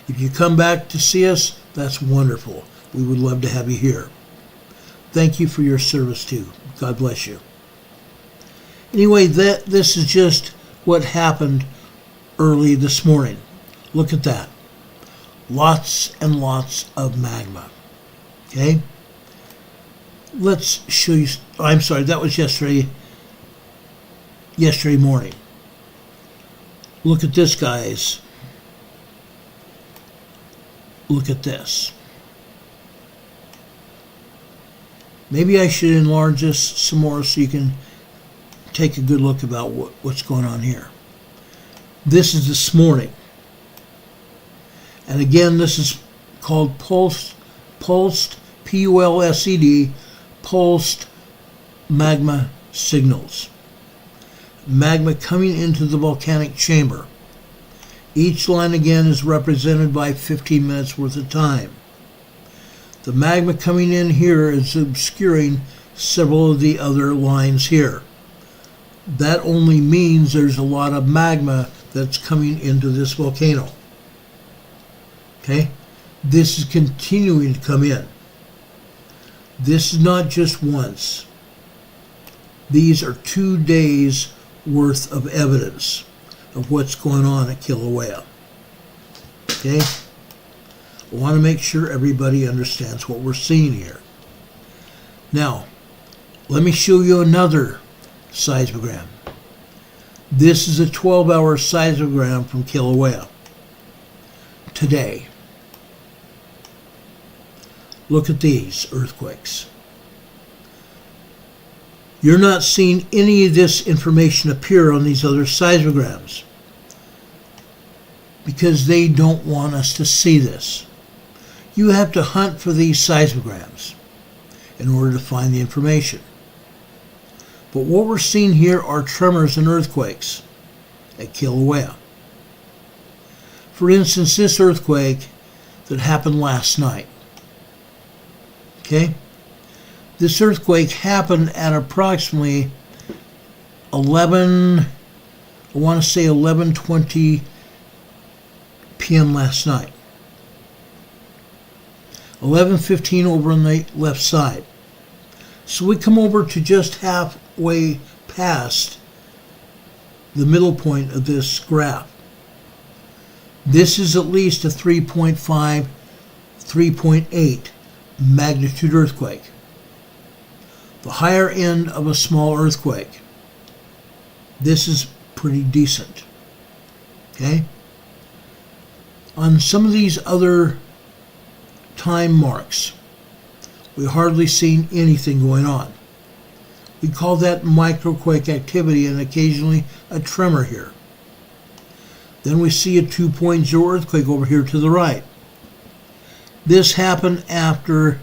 If you come back to see us, that's wonderful. We would love to have you here. Thank you for your service too. God bless you. Anyway, this is just what happened early this morning. Look at that. Lots and lots of magma. Okay? Let's show you. I'm sorry, that was yesterday morning. Look at this, guys. Look at this. Maybe I should enlarge this some more so you can take a good look about what's going on here. This is this morning. And again, this is called pulsed, P-U-L-S-E-D, pulsed magma signals. Magma coming into the volcanic chamber. Each line again is represented by 15 minutes worth of time. The magma coming in here is obscuring several of the other lines here. That only means there's a lot of magma that's coming into this volcano. Okay? This is continuing to come in. This is not just once. These are 2 days worth of evidence of what's going on at Kilauea. Okay? I want to make sure everybody understands what we're seeing here. Now, let me show you another seismogram. This is a 12-hour seismogram from Kilauea today. Look at these earthquakes. You're not seeing any of this information appear on these other seismograms because they don't want us to see this. You have to hunt for these seismograms in order to find the information. But what we're seeing here are tremors and earthquakes at Kilauea. For instance, this earthquake that happened last night. Okay? This earthquake happened at approximately 11:20 p.m. last night. 11:15 over on the left side. So we come over to just halfway past the middle point of this graph. This is at least a 3.5, 3.8 magnitude earthquake. The higher end of a small earthquake. This is pretty decent. Okay? On some of these other time marks, we hardly seen anything going on. We call that microquake activity and occasionally a tremor here. Then we see a 2.0 earthquake over here to the right. This happened after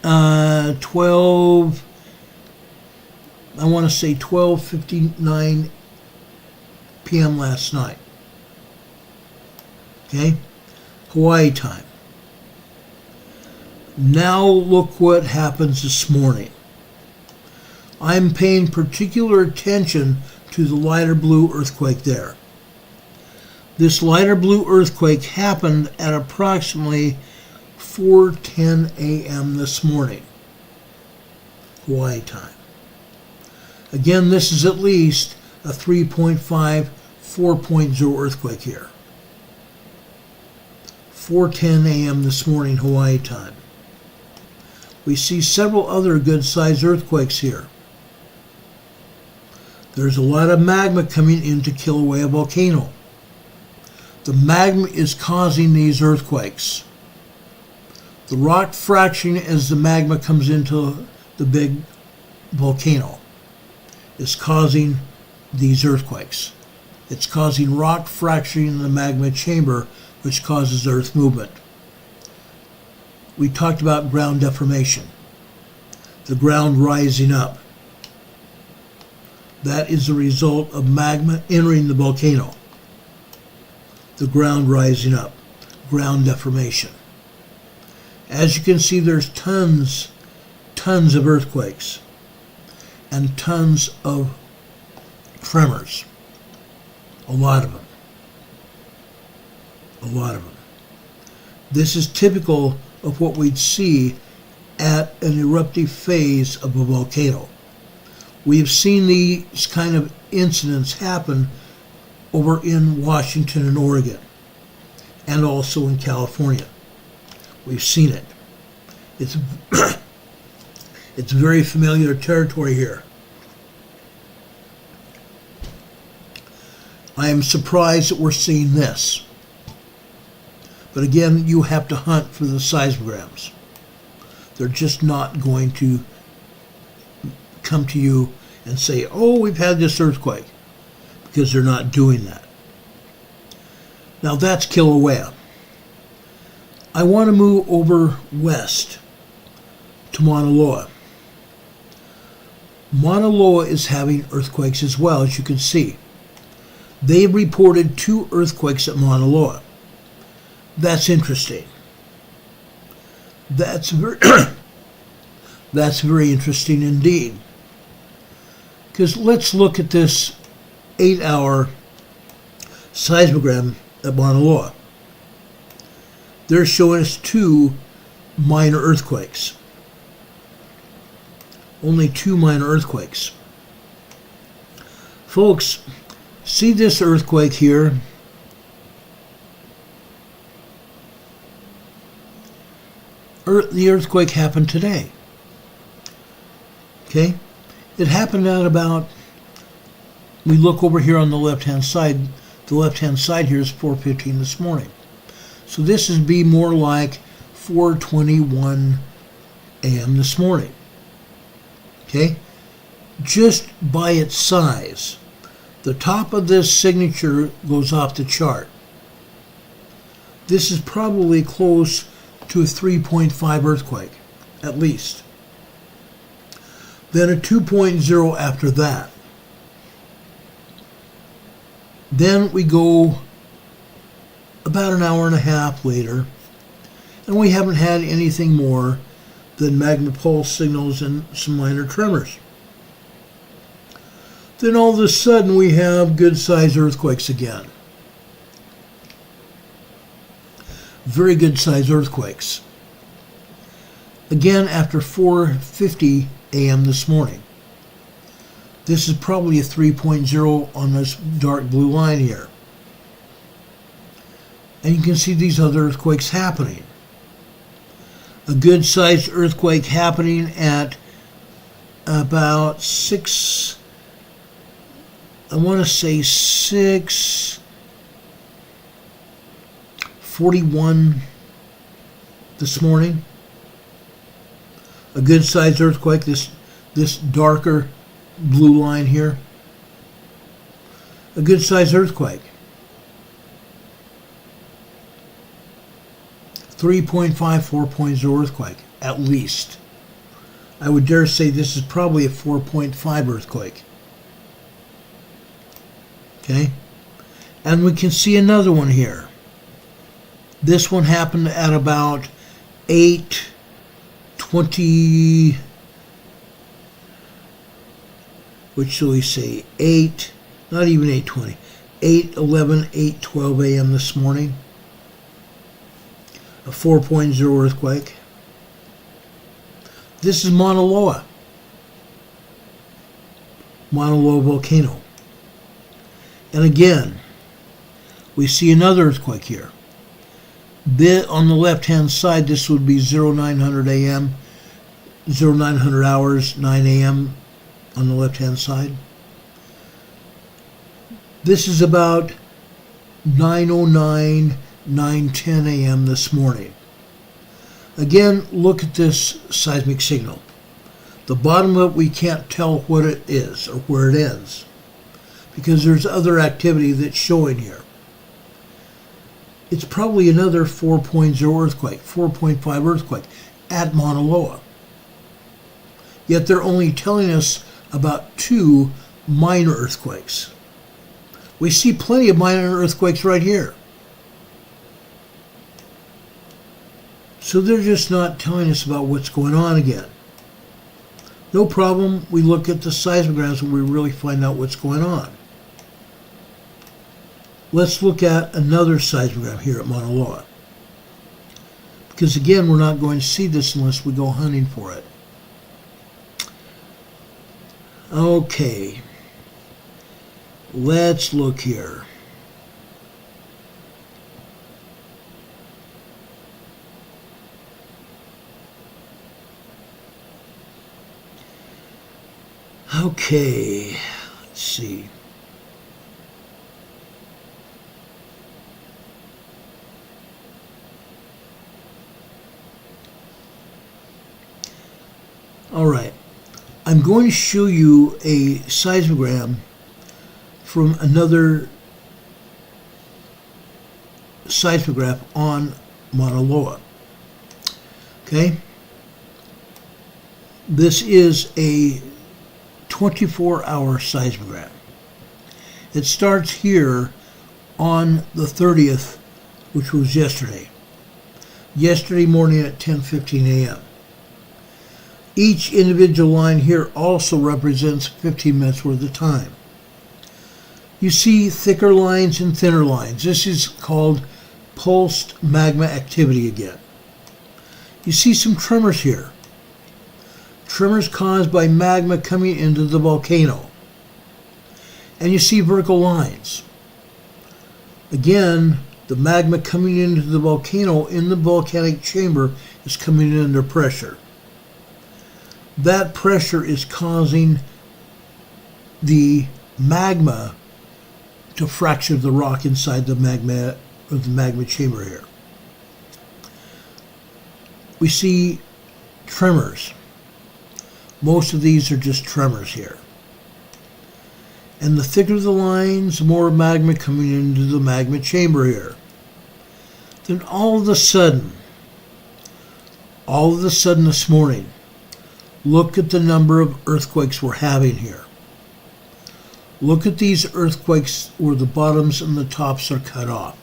12:59 p.m. last night. Okay? Hawaii time. Now look what happens this morning. I'm paying particular attention to the lighter blue earthquake there. This lighter blue earthquake happened at approximately 4:10 a.m. this morning, Hawaii time. Again, this is at least a 3.5, 4.0 earthquake here. 4:10 a.m. this morning, Hawaii time. We see several other good-sized earthquakes here. There's a lot of magma coming in to kill away a volcano. The magma is causing these earthquakes. The rock fracturing as the magma comes into the big volcano is causing these earthquakes. It's causing rock fracturing in the magma chamber, which causes earth movement. We talked about ground deformation, the ground rising up. That is a result of magma entering the volcano. The ground rising up, ground deformation. As you can see, there's tons of earthquakes and tons of tremors. A lot of them. A lot of them. This is typical of what we'd see at an eruptive phase of a volcano. We've seen these kind of incidents happen over in Washington and Oregon, and also in California. We've seen it. It's it's very familiar territory here. I am surprised that we're seeing this. But again, you have to hunt for the seismograms. They're just not going to come to you and say, oh, we've had this earthquake, because they're not doing that. Now that's Kilauea. I want to move over west to Mauna Loa. Mauna Loa is having earthquakes as well, as you can see. They reported 2 earthquakes at Mauna Loa. That's interesting. That's very, that's very interesting indeed. Because let's look at this 8-hour seismogram at Mauna Loa. They're showing us 2 minor earthquakes. Only 2 minor earthquakes. Folks, see this earthquake here? The earthquake happened today. Okay? It happened at about, we look over here on the left-hand side. The left-hand side here is 4:15 this morning. So this would be more like 4:21 a.m. this morning. Okay? Just by its size, the top of this signature goes off the chart. This is probably close to a 3.5 earthquake, at least. Then a 2.0 after that. Then we go about an hour and a half later And we haven't had anything more than magma pulse signals and some minor tremors. Then all of a sudden we have good-sized earthquakes again. Very good-sized earthquakes. Again after 4:50 a.m. this morning. This is probably a 3.0 on this dark blue line here. And you can see these other earthquakes happening. A good-sized earthquake happening at about 6:41 this morning. A good-sized earthquake, this darker blue line here. A good-sized earthquake. 3.5, 4.0 earthquake, at least. I would dare say this is probably a 4.5 earthquake. Okay? And we can see another one here. This one happened at about 8:20, what shall we say, not even 8:20, 8:11, 8:12 a.m. this morning. A 4.0 earthquake. This is Mauna Loa. Mauna Loa volcano. And again, we see another earthquake here. On the left-hand side, this would be 0900 a.m., 0900 hours, 9 a.m. on the left-hand side. This is about 9:09, 9:10 a.m. this morning. Again, look at this seismic signal. The bottom of it, we can't tell what it is or where it ends because there's other activity that's showing here. It's probably another 4.0 earthquake, 4.5 earthquake at Mauna Loa. Yet they're only telling us about 2 minor earthquakes. We see plenty of minor earthquakes right here. So they're just not telling us about what's going on again. No problem, we look at the seismograms and we really find out what's going on. Let's look at another seismogram here at Mauna Loa. Because again, we're not going to see this unless we go hunting for it. Okay. Let's look here. Okay, let's see. All right, I'm going to show you a seismogram from another seismograph on Mauna Loa. Okay? This is a 24-hour seismogram. It starts here on the 30th, which was yesterday. Yesterday morning at 10:15 a.m. Each individual line here also represents 15 minutes worth of time. You see thicker lines and thinner lines. This is called pulsed magma activity again. You see some tremors here. Tremors caused by magma coming into the volcano. And you see vertical lines. Again, the magma coming into the volcano in the volcanic chamber is coming in under pressure. That pressure is causing the magma to fracture the rock inside the magma chamber here. We see tremors. Most of these are just tremors here. And the thicker the lines, the more magma coming into the magma chamber here. Then all of a sudden this morning, look at the number of earthquakes we're having here. Look at these earthquakes where the bottoms and the tops are cut off.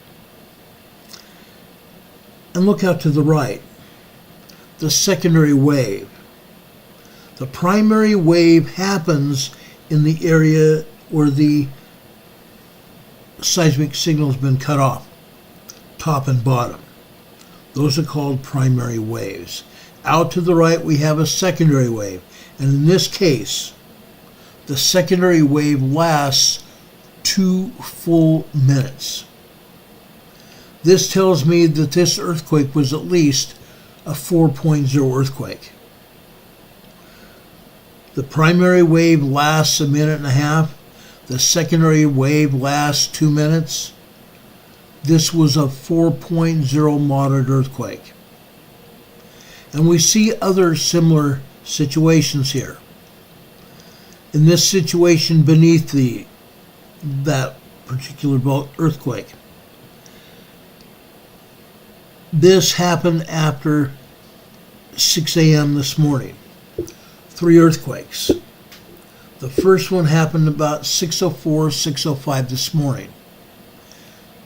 And look out to the right, the secondary wave. The primary wave happens in the area where the seismic signal has been cut off, top and bottom. Those are called primary waves. Out to the right, we have a secondary wave. And in this case, the secondary wave lasts 2 full minutes. This tells me that this earthquake was at least a 4.0 earthquake. The primary wave lasts a minute and a half. The secondary wave lasts 2 minutes. This was a 4.0 moderate earthquake. And we see other similar situations here. In this situation beneath that particular earthquake, this happened after 6 a.m. this morning. 3 earthquakes. The first one happened about 6:04, 6:05 this morning.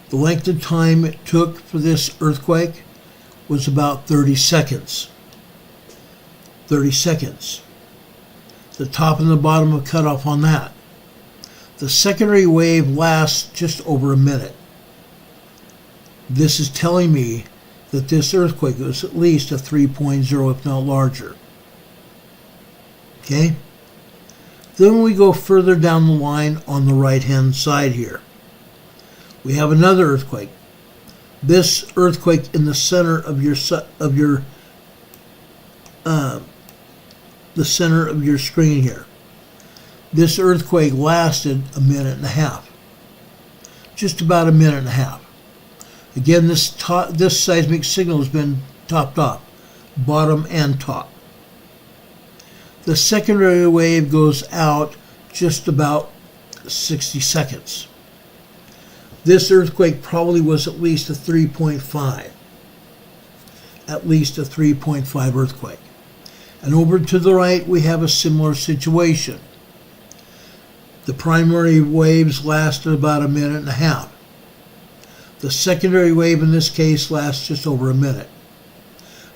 The length of time it took for this earthquake was about 30 seconds. 30 seconds. The top and the bottom are cut off on that. The secondary wave lasts just over a minute. This is telling me that this earthquake was at least a 3.0, if not larger. Okay? Then we go further down the line on the right-hand side here. We have another earthquake. This earthquake in the center of the center of your screen here. This earthquake lasted a minute and a half. Just about a minute and a half. Again, this seismic signal has been topped off, bottom and top. The secondary wave goes out just about 60 seconds. This earthquake probably was at least a 3.5. At least a 3.5 earthquake. And over to the right, we have a similar situation. The primary waves lasted about a minute and a half. The secondary wave in this case lasts just over a minute.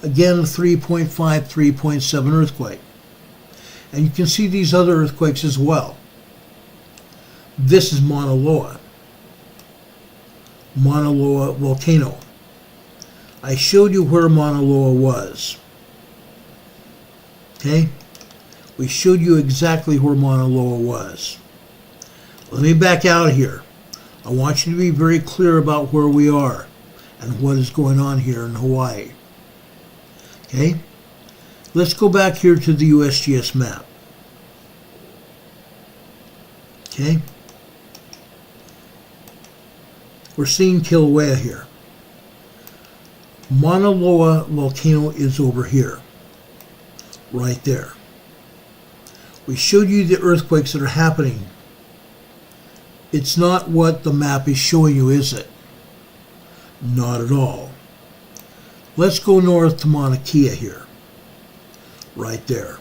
Again, a 3.5, 3.7 earthquake. And you can see these other earthquakes as well. This is Mauna Loa. Mauna Loa volcano. I showed you where Mauna Loa was. Okay? We showed you exactly where Mauna Loa was. Let me back out here. I want you to be very clear about where we are and what is going on here in Hawaii. Okay? Let's go back here to the USGS map. Okay? We're seeing Kilauea here. Mauna Loa volcano is over here. Right there. We showed you the earthquakes that are happening. It's not what the map is showing you, is it? Not at all. Let's go north to Mauna Kea here. Right there.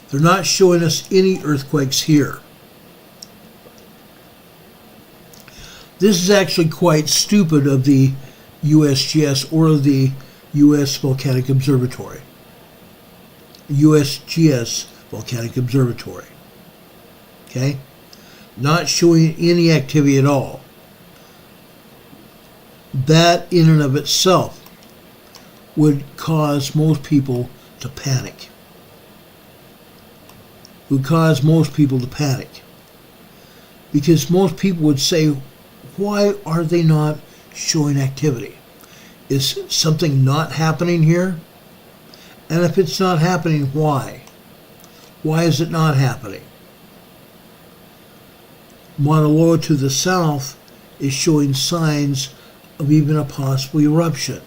They're not showing us any earthquakes here. This is actually quite stupid of the USGS or the U.S. Volcanic Observatory. USGS Volcanic Observatory. Okay? Not showing any activity at all. That in and of itself would cause most people to panic. Would cause most people to panic. Because most people would say, why are they not showing activity? Is something not happening here? And if it's not happening, why? Why is it not happening? Mauna Loa to the south is showing signs of even a possible eruption.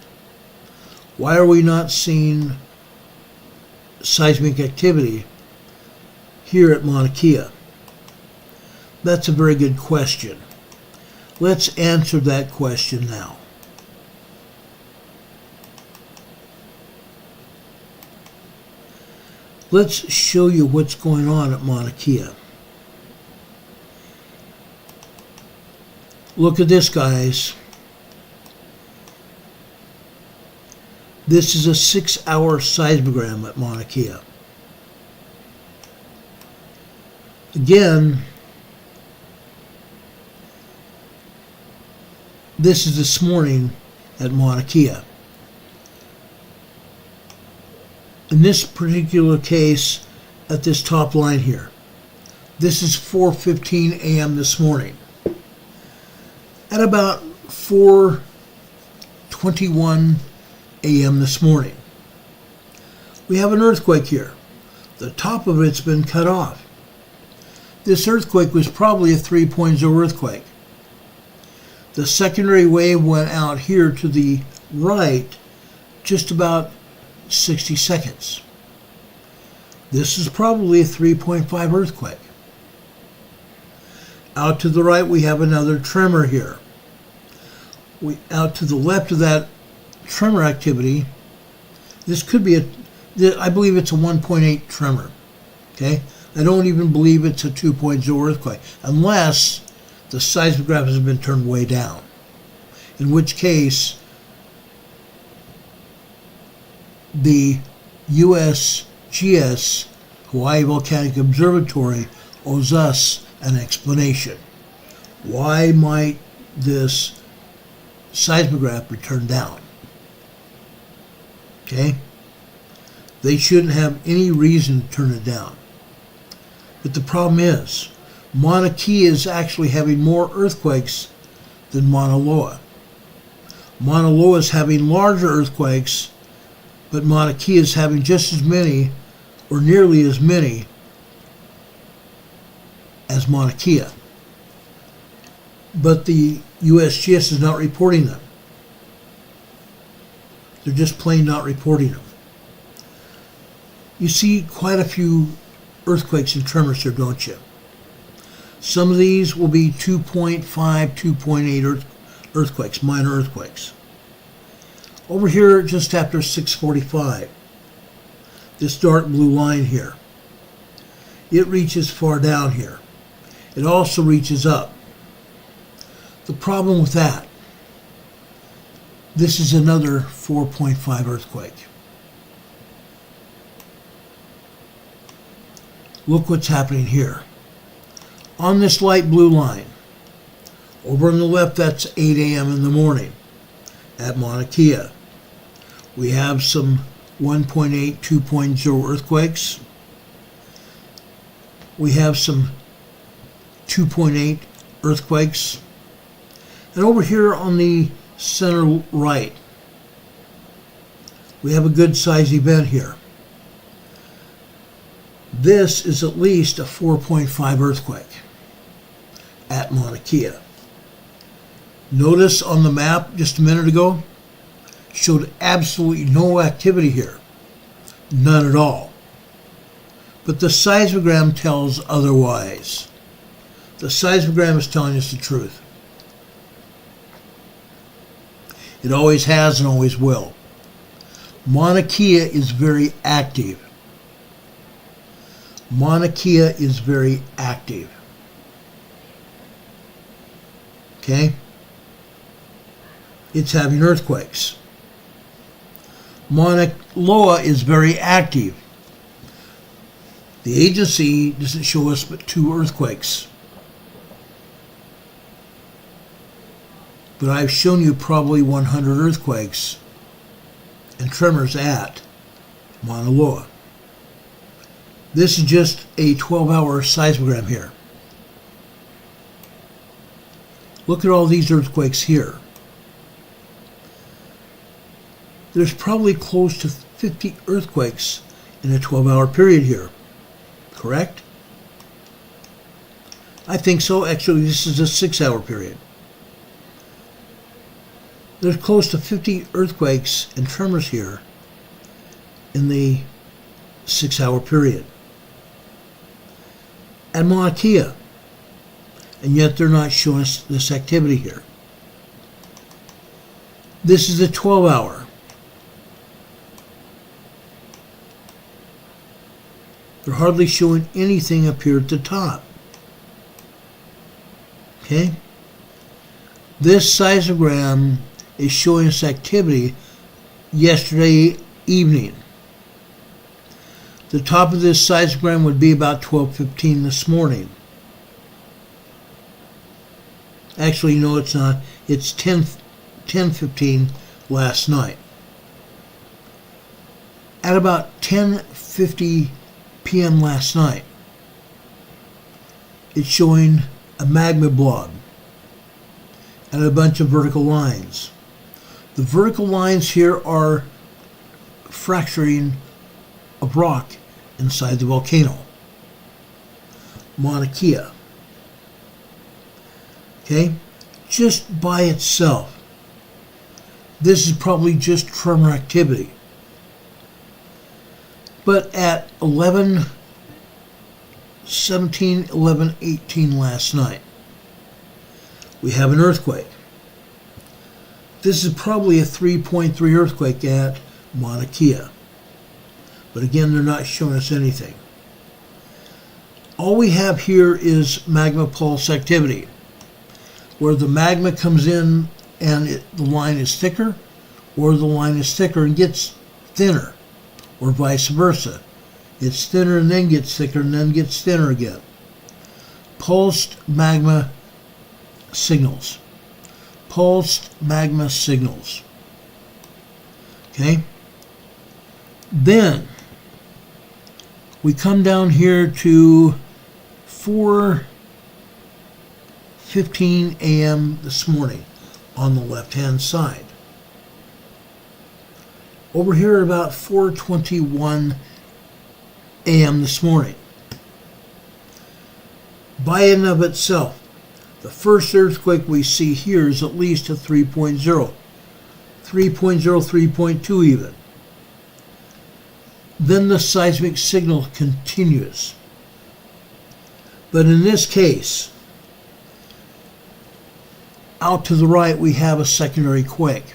Why are we not seeing seismic activity here at Mauna Kea? That's a very good question. Let's answer that question now. Let's show you what's going on at Mauna Kea. Look at this, guys. This is a 6-hour seismogram at Mauna Kea. Again, this is this morning at Mauna Kea. In this particular case, at this top line here, this is 4:15 a.m. this morning. At about 4:21 a.m. this morning, we have an earthquake here. The top of it's been cut off. This earthquake was probably a 3.0 earthquake. The secondary wave went out here to the right just about 60 seconds. This is probably a 3.5 earthquake. Out to the right we have another tremor here. Out to the left of that tremor activity, this could be I believe it's a 1.8 tremor. Okay? I don't even believe it's a 2.0 earthquake, unless the seismograph has been turned way down. In which case, the USGS, Hawaii Volcanic Observatory, owes us an explanation. Why might this seismograph be turned down? Okay? They shouldn't have any reason to turn it down. But the problem is, Mauna Kea is actually having more earthquakes than Mauna Loa. Mauna Loa is having larger earthquakes, but Mauna Kea is having just as many, or nearly as many, as Mauna Kea. But the USGS is not reporting them. They're just plain not reporting them. You see quite a few earthquakes and tremors here, don't you? Some of these will be 2.5, 2.8 earthquakes, minor earthquakes. Over here, just after 6:45, this dark blue line here, it reaches far down here. It also reaches up. The problem with that, this is another 4.5 earthquake. Look what's happening here. On this light blue line, over on the left, that's 8 a.m. in the morning at Mauna Kea. We have some 1.8, 2.0 earthquakes. We have some 2.8 earthquakes. And over here on the center right, we have a good size event here. This is at least a 4.5 earthquake at Mauna Kea. Notice on the map just a minute ago, showed absolutely no activity here. None at all. But the seismogram tells otherwise. The seismogram is telling us the truth. It always has and always will. Mauna Kea is very active. Mauna Kea is very active. Okay? It's having earthquakes. Mauna Loa is very active. The agency doesn't show us but 2 earthquakes. But I've shown you probably 100 earthquakes and tremors at Mauna Loa. This is just a 12-hour seismogram here. Look at all these earthquakes here. There's probably close to 50 earthquakes in a 12-hour period here. Correct? I think so. Actually, this is a 6-hour period. There's close to 50 earthquakes and tremors here in the 6-hour period at Mauna Kea, and yet they're not showing us this activity here. This is the 12-hour. They're hardly showing anything up here at the top. Okay? This seismogram is showing us activity yesterday evening. The top of this seismogram would be about 12:15 this morning. Actually, no, it's not. It's 10:15 last night. At about 10:50 p.m. last night, it's showing a magma blob and a bunch of vertical lines. The vertical lines here are fracturing of rock inside the volcano, Mauna Kea. Okay, just by itself. This is probably just tremor activity. But at 11:17, 11:18 last night, we have an earthquake. This is probably a 3.3 earthquake at Mauna Kea. But again, they're not showing us anything. All we have here is magma pulse activity, where the magma comes in and the line is thicker, or the line is thicker and gets thinner, or vice versa. It's thinner and then gets thicker and then gets thinner again. Pulsed magma signals. Pulsed magma signals. Okay? Then we come down here to 4:15 a.m. this morning on the left-hand side. Over here at about 4:21 a.m. this morning. By and of itself, the first earthquake we see here is at least a 3.0, 3.2 even. Then the seismic signal continues. But in this case, out to the right, we have a secondary quake.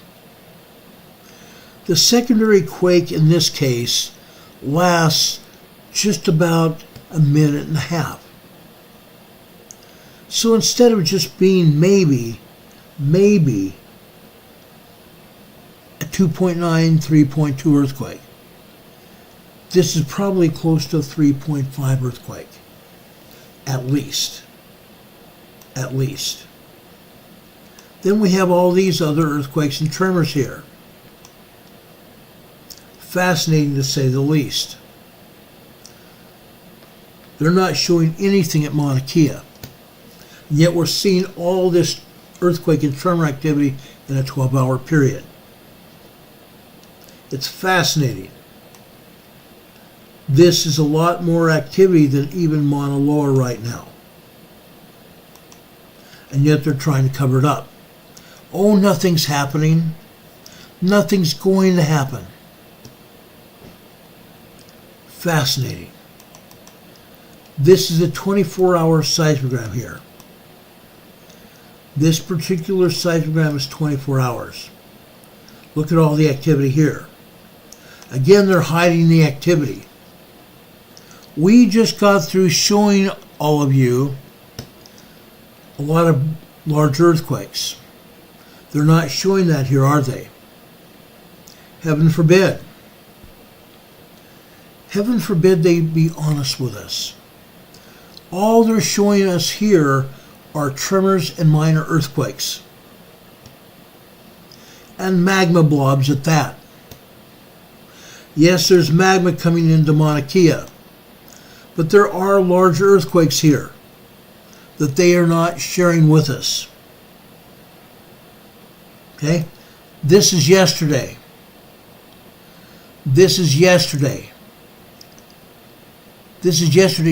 The secondary quake in this case lasts just about a minute and a half. So instead of just being maybe a 2.9, 3.2 earthquake, this is probably close to a 3.5 earthquake. At least. Then we have all these other earthquakes and tremors here. Fascinating to say the least. They're not showing anything at Mauna Kea. Yet we're seeing all this earthquake and tremor activity in a 12-hour period. It's fascinating. This is a lot more activity than even Mauna Loa right now. And yet they're trying to cover it up. Oh, nothing's happening. Nothing's going to happen. Fascinating. This is a 24-hour seismogram here. This particular seismogram is 24 hours. Look at all the activity here. Again, they're hiding the activity. We just got through showing all of you a lot of large earthquakes. They're not showing that here, are they? Heaven forbid. Heaven forbid they be honest with us. All they're showing us here are tremors and minor earthquakes. And magma blobs at that. Yes, there's magma coming into Mauna Kea, but there are large earthquakes here that they are not sharing with us. Okay? This is yesterday. This is yesterday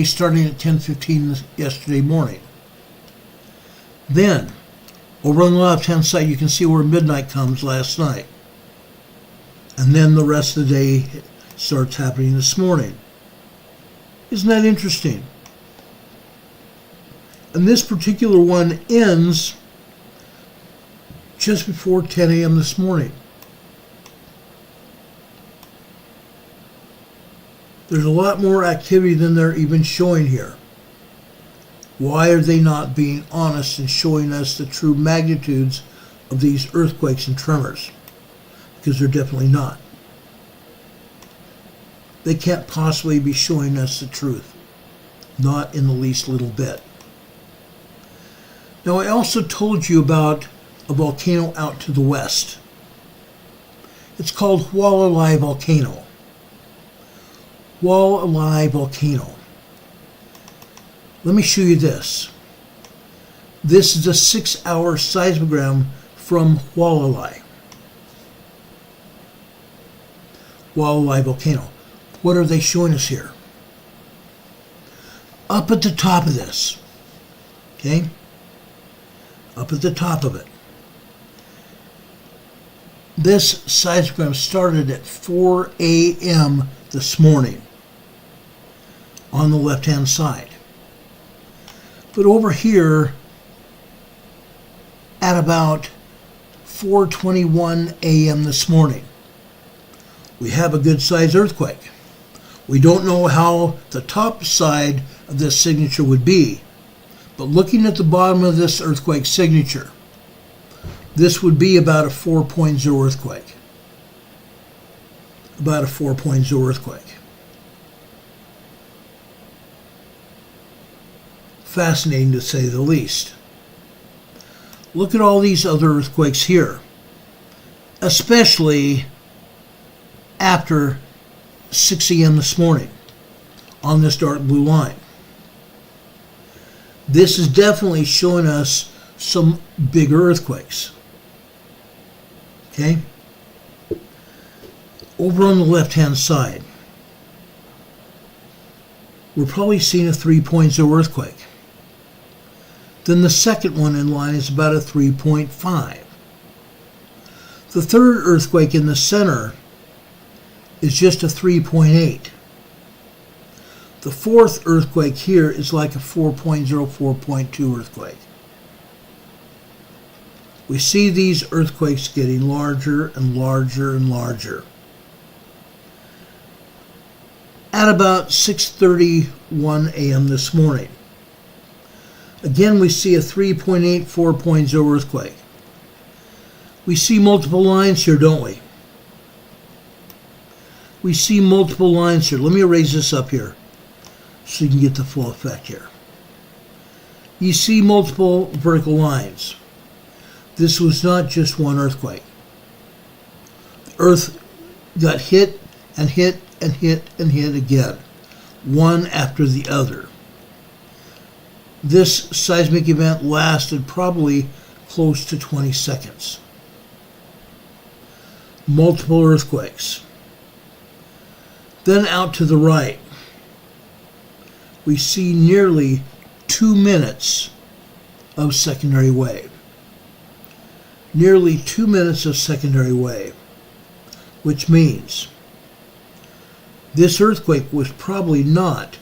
starting at 10:15 yesterday morning. Then, over on the left-hand side, you can see where midnight comes last night. And then the rest of the day starts happening this morning. Isn't that interesting? And this particular one ends just before 10 a.m. this morning. There's a lot more activity than they're even showing here. Why are they not being honest and showing us the true magnitudes of these earthquakes and tremors? because they're definitely not. They can't possibly be showing us the truth. Not in the least little bit. Now, I also told you about a volcano out to the west. It's called Hualalai Volcano. Hualalai Volcano. Let me show you this. This is a 6-hour seismogram from Hualalai. Hualalai Volcano. What are they showing us here? Up at the top of this, okay? Up at the top of it. This seismogram started at 4 a.m. this morning on the left-hand side. But over here, at about 4:21 a.m. this morning, we have a good-sized earthquake. We don't know how the top side of this signature would be, but looking at the bottom of this earthquake signature, this would be about a 4.0 earthquake. About a 4.0 earthquake. Fascinating to say the least. Look at all these other earthquakes here, especially after 6 a.m. this morning on this dark blue line. This is definitely showing us some bigger earthquakes. Okay? Over on the left-hand side, we're probably seeing a 3.0 earthquake. Then the second one in line is about a 3.5. The third earthquake in the center is just a 3.8. The fourth earthquake here is like a 4.0, 4.2 earthquake. We see these earthquakes getting larger and larger and larger. At about 6:31 a.m. this morning, again we see a 3.8, 4.0 earthquake. We see multiple lines here, don't we? We see multiple lines here. Let me erase this up here so you can get the full effect here. You see multiple vertical lines. This was not just one earthquake. The earth got hit and hit and hit and hit again, one after the other. This seismic event lasted probably close to 20 seconds. Multiple earthquakes. Then out to the right, we see nearly 2 minutes of secondary wave. Nearly 2 minutes of secondary wave, which means this earthquake was probably not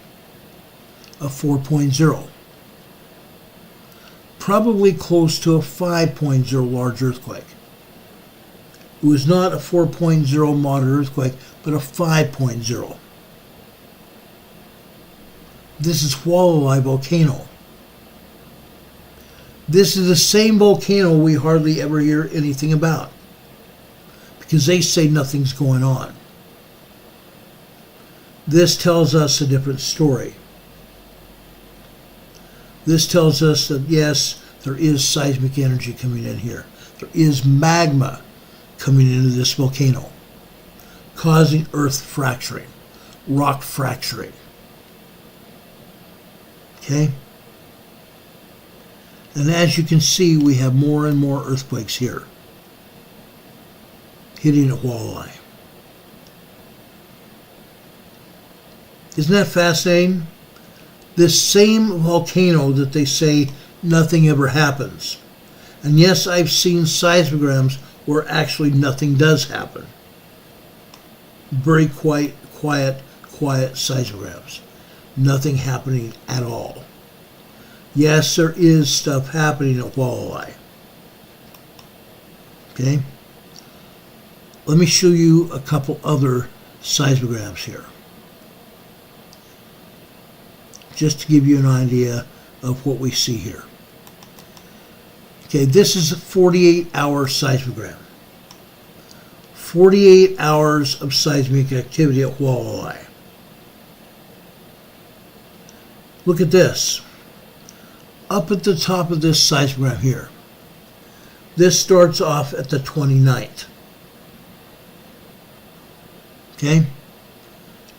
a 4.0. Probably close to a 5.0 large earthquake. It was not a 4.0 moderate earthquake, but a 5.0. This is Hualalai Volcano. This is the same volcano we hardly ever hear anything about, because they say nothing's going on. This tells us a different story. This tells us that yes, there is seismic energy coming in here. There is magma coming into this volcano, causing earth fracturing, rock fracturing. Okay? And as you can see, we have more and more earthquakes here, hitting at Hualalai. Isn't that fascinating? This same volcano that they say nothing ever happens. And yes, I've seen seismograms where actually nothing does happen. Very quiet seismograms. Nothing happening at all. Yes, there is stuff happening at Hualalai. Okay? Let me show you a couple other seismograms here, just to give you an idea of what we see here. Okay, this is a 48-hour seismogram 48 hours of seismic activity at Walleye. Look at this. Up at the top of this seismogram here. This starts off at the 29th. Okay?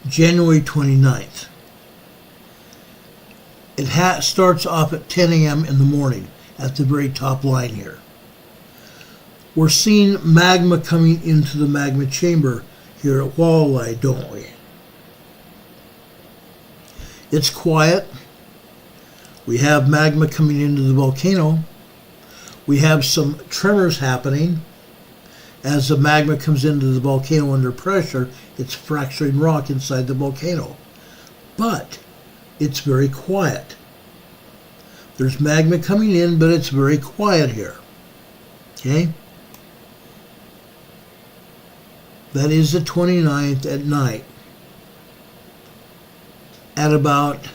January 29th. It starts off at 10 a.m. in the morning at the very top line here. We're seeing magma coming into the magma chamber here at Walleye, don't we? It's quiet. We have magma coming into the volcano. We have some tremors happening. As the magma comes into the volcano under pressure, it's fracturing rock inside the volcano. But it's very quiet. There's magma coming in, but it's very quiet here. Okay? That is the 29th at night. At about,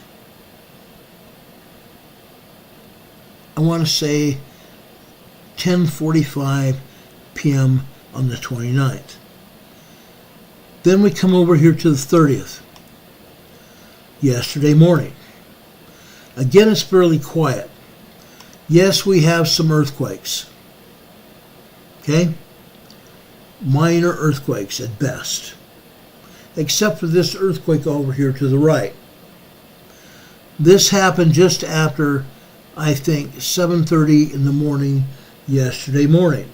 I want to say, 10:45 p.m. on the 29th. Then we come over here to the 30th. Yesterday morning. Again, it's fairly quiet. Yes, we have some earthquakes. Okay? Minor earthquakes at best. Except for this earthquake over here to the right. This happened just after, I think, 7:30 in the morning yesterday morning.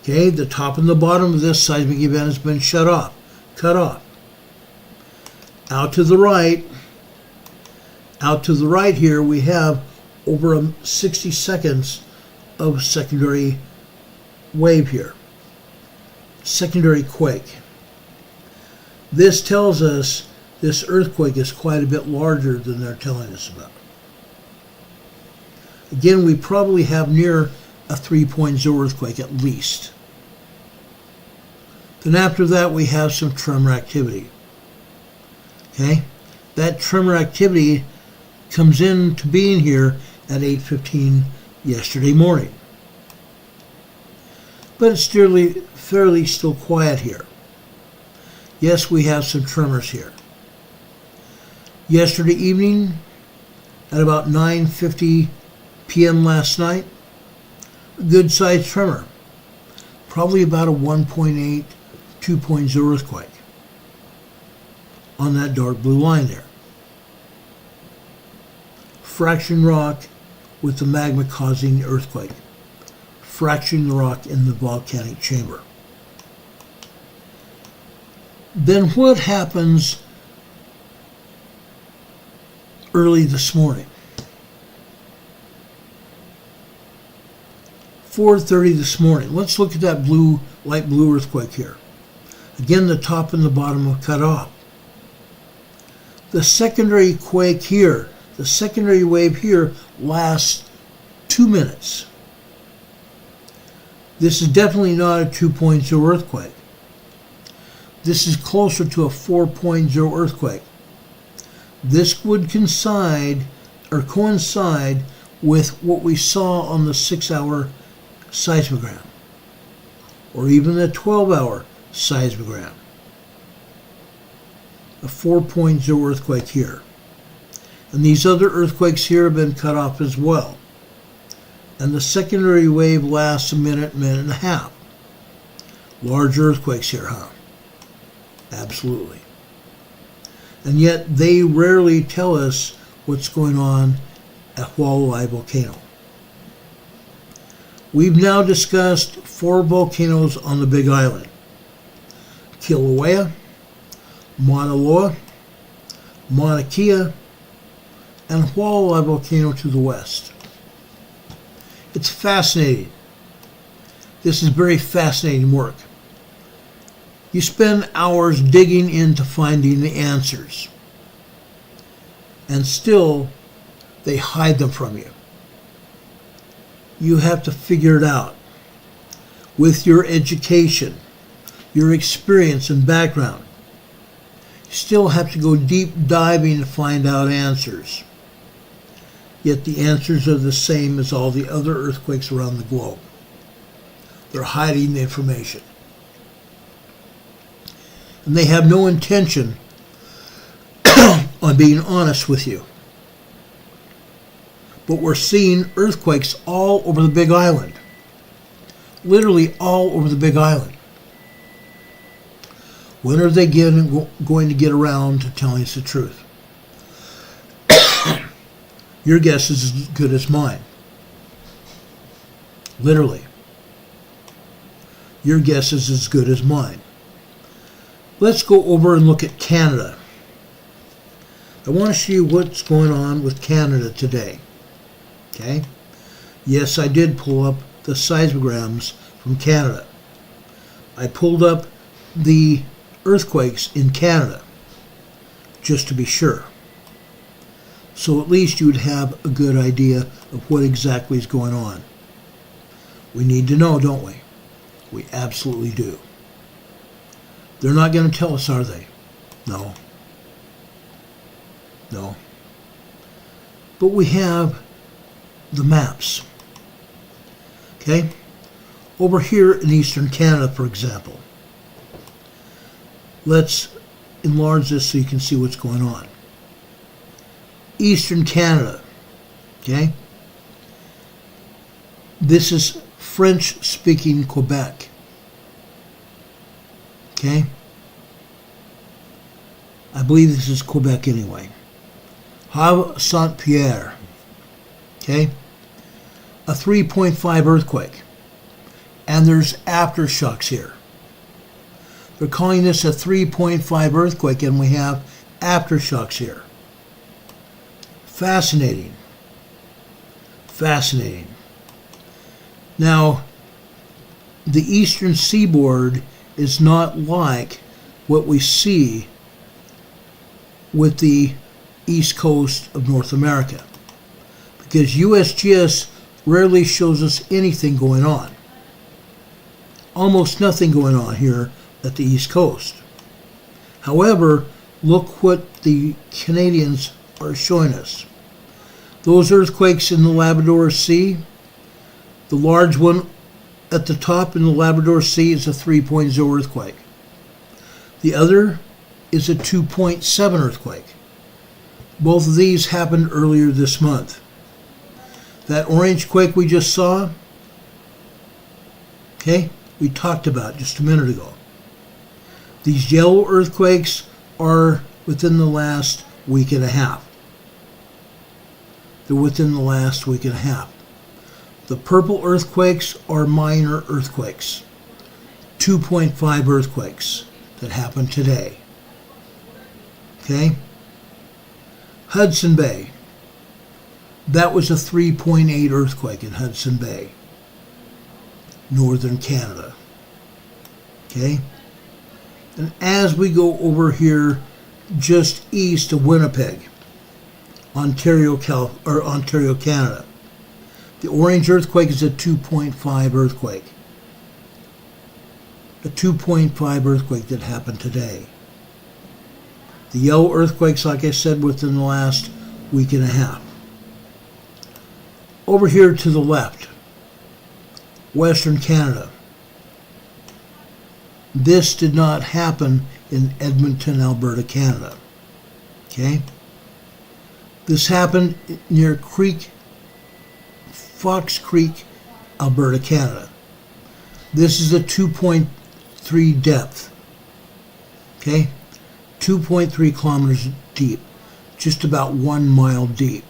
Okay, the top and the bottom of this seismic event has been cut off. Out to the right here, we have over 60 seconds of secondary wave here. Secondary quake. This tells us this earthquake is quite a bit larger than they're telling us about. Again, we probably have near a 3.0 earthquake at least. Then after that, we have some tremor activity. Okay? That tremor activity comes into being here at 8:15 yesterday morning. But it's fairly still quiet here. Yes, we have some tremors here. Yesterday evening, at about 9:50 p.m. last night, a good-sized tremor. Probably about a 1.8, 2.0 earthquake on that dark blue line there. Fracturing rock with the magma causing the earthquake. Fracturing the rock in the volcanic chamber. Then what happens early this morning? 4:30 this morning. Let's look at that light blue earthquake here. Again, the top and the bottom are cut off. The secondary quake here, the secondary wave here lasts 2 minutes. This is definitely not a 2.0 earthquake. This is closer to a 4.0 earthquake. This would coincide with what we saw on the 6-hour seismogram, or even the 12-hour seismogram. A 4.0 earthquake here. And these other earthquakes here have been cut off as well. And the secondary wave lasts a minute and a half. Large earthquakes here, huh? Absolutely. And yet they rarely tell us what's going on at Walleye volcano. We've now discussed 4 volcanoes on the Big Island. Kilauea, Mauna Loa, Mauna Kea, and Walleye volcano to the west. It's fascinating. This is very fascinating work. You spend hours digging into finding the answers, and still they hide them from you. You have to figure it out with your education, your experience and background. You still have to go deep diving to find out answers. Yet the answers are the same as all the other earthquakes around the globe. They're hiding the information. and they have no intention on being honest with you. But we're seeing earthquakes all over the Big Island. Literally all over the Big Island. When are they going to get around to telling us the truth? Your guess is as good as mine. Literally. Your guess is as good as mine. Let's go over and look at Canada. I want to show you what's going on with Canada today. Okay? Yes, I did pull up the seismograms from Canada. I pulled up the earthquakes in Canada, just to be sure. So at least you would have a good idea of what exactly is going on. We need to know, don't we? We absolutely do. They're not going to tell us, are they? No. No. But we have the maps. Okay? Over here in eastern Canada, for example. Let's enlarge this so you can see what's going on. Eastern Canada. Okay? This is French-speaking Quebec. Okay? I believe this is Quebec anyway. Havre Saint-Pierre. Okay? A 3.5 earthquake. And there's aftershocks here. They're calling this a 3.5 earthquake, and we have aftershocks here. Fascinating. Fascinating. Now, the eastern seaboard is not like what we see with the east coast of North America, because USGS rarely shows us anything going on. Almost nothing going on here at the east coast. However, look what the Canadians are showing us. Those earthquakes in the Labrador Sea, the large one at the top in the Labrador Sea is a 3.0 earthquake. The other is a 2.7 earthquake. Both of these happened earlier this month. That orange quake we just saw, okay, we talked about just a minute ago. These yellow earthquakes are within the last week and a half. They're within the last week and a half. The purple earthquakes are minor earthquakes. 2.5 earthquakes that happened today. Okay? Hudson Bay. That was a 3.8 earthquake in Hudson Bay, northern Canada. Okay? And as we go over here just east of Winnipeg, Ontario, Canada, the orange earthquake is a 2.5 earthquake. A 2.5 earthquake that happened today. The yellow earthquakes, like I said, within the last week and a half. Over here to the left, Western Canada. This did not happen in Edmonton, Alberta, Canada. Okay? This happened near Fox Creek, Alberta, Canada. This is a 2.3 depth. Okay? 2.3 kilometers deep. Just about 1 mile deep.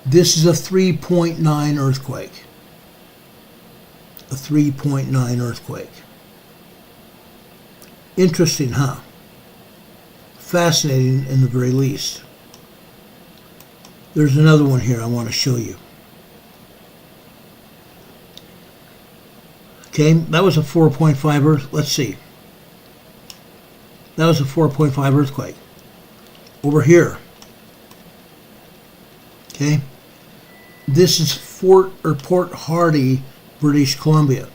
This is a 3.9 earthquake. A 3.9 earthquake. Interesting, huh? Fascinating in the very least. There's another one here I want to show you. Okay, that was a 4.5 earth. Let's see. That was a 4.5 earthquake. Over here. Okay. This is Port Hardy, British Columbia.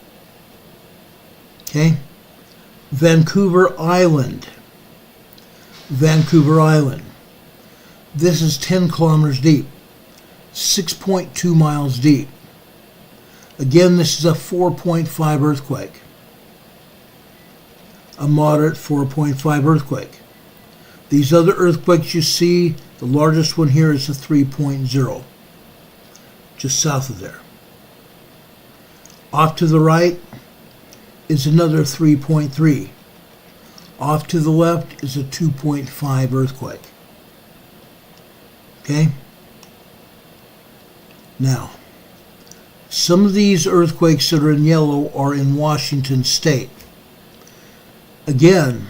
Okay. Vancouver Island. Vancouver Island. This is 10 kilometers deep. 6.2 miles deep. Again, this is a 4.5 earthquake. a moderate 4.5 earthquake. These other earthquakes you see, the largest one here is a 3.0, just south of there. Off to the right is another 3.3. Off to the left is a 2.5 earthquake. Okay? Now, some of these earthquakes that are in yellow are in Washington State. Again,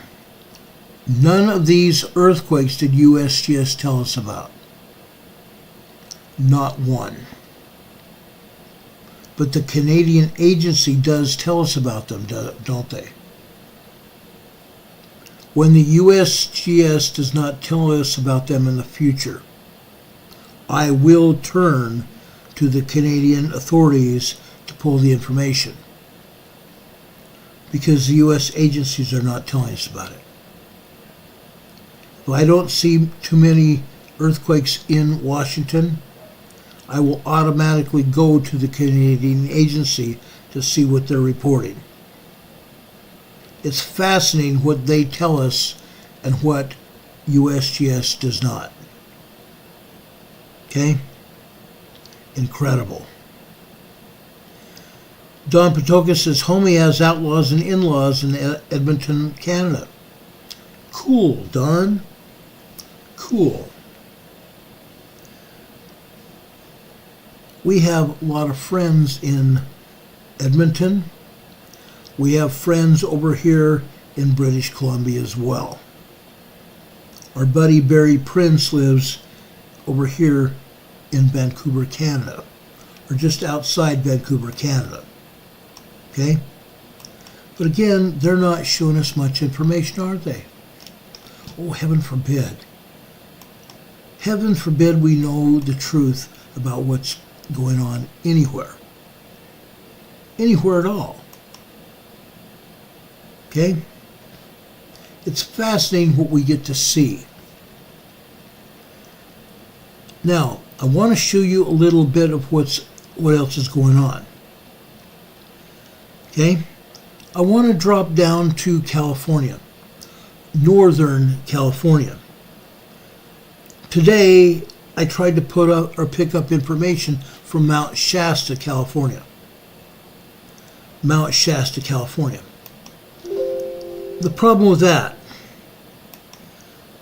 none of these earthquakes did USGS tell us about. Not one. But the Canadian agency does tell us about them, don't they? When the USGS does not tell us about them in the future, I will turn to the Canadian authorities to pull the information, because the U.S. agencies are not telling us about it. If I don't see too many earthquakes in Washington, I will automatically go to the Canadian agency to see what they're reporting. It's fascinating what they tell us and what USGS does not. Okay? Incredible. Don Patoka says, Homie has outlaws and in-laws in Edmonton, Canada. Cool, Don. Cool. We have a lot of friends in Edmonton. We have friends over here in British Columbia as well. Our buddy Barry Prince lives over here in Vancouver, Canada, or just outside Vancouver, Canada. Okay? But again, they're not showing us much information, are they? Oh, heaven forbid. Heaven forbid we know the truth about what's going on anywhere. Anywhere at all. Okay? It's fascinating what we get to see. Now, I want to show you a little bit of what else is going on. Okay? I want to drop down to California, Northern California. Today, I tried to put up or pick up information from Mount Shasta, California. Mount Shasta, California. The problem with that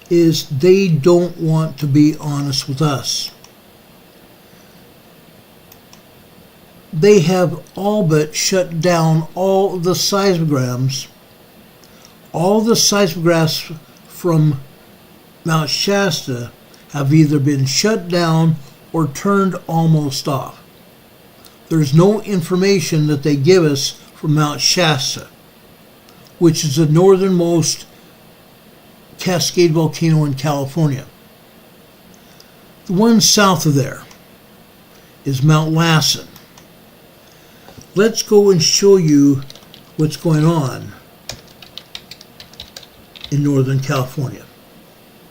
is they don't want to be honest with us. They have all but shut down all the seismographs. All the seismographs from Mount Shasta have either been shut down or turned almost off. There's no information that they give us from Mount Shasta, which is the northernmost Cascade volcano in California. The one south of there is Mount Lassen. Let's go and show you what's going on in Northern California.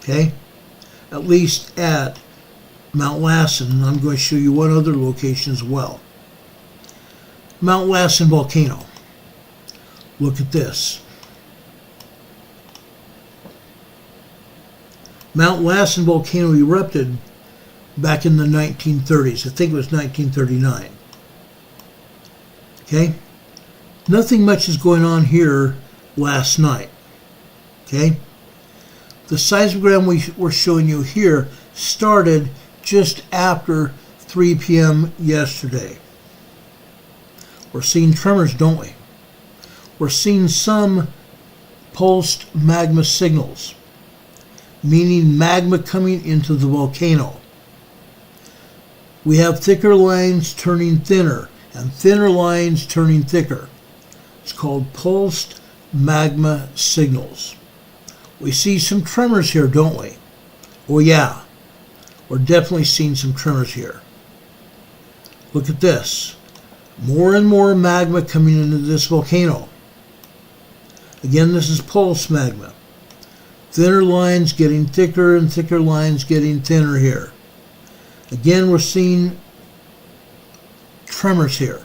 Okay? At least at Mount Lassen, and I'm going to show you one other location as well. Mount Lassen volcano. Look at this. Mount Lassen volcano erupted back in the 1930s. I think it was 1939. Okay? Nothing much is going on here last night. Okay? The seismogram we were showing you here started just after 3 p.m. yesterday. We're seeing tremors, don't we? We're seeing some pulsed magma signals, meaning magma coming into the volcano. We have thicker lines turning thinner, and thinner lines turning thicker. It's called pulsed magma signals. We see some tremors here, don't we? Oh yeah, we're definitely seeing some tremors here. Look at this. More and more magma coming into this volcano. Again, this is pulse magma. Thinner lines getting thicker and thicker lines getting thinner here. Again, we're seeing tremors here.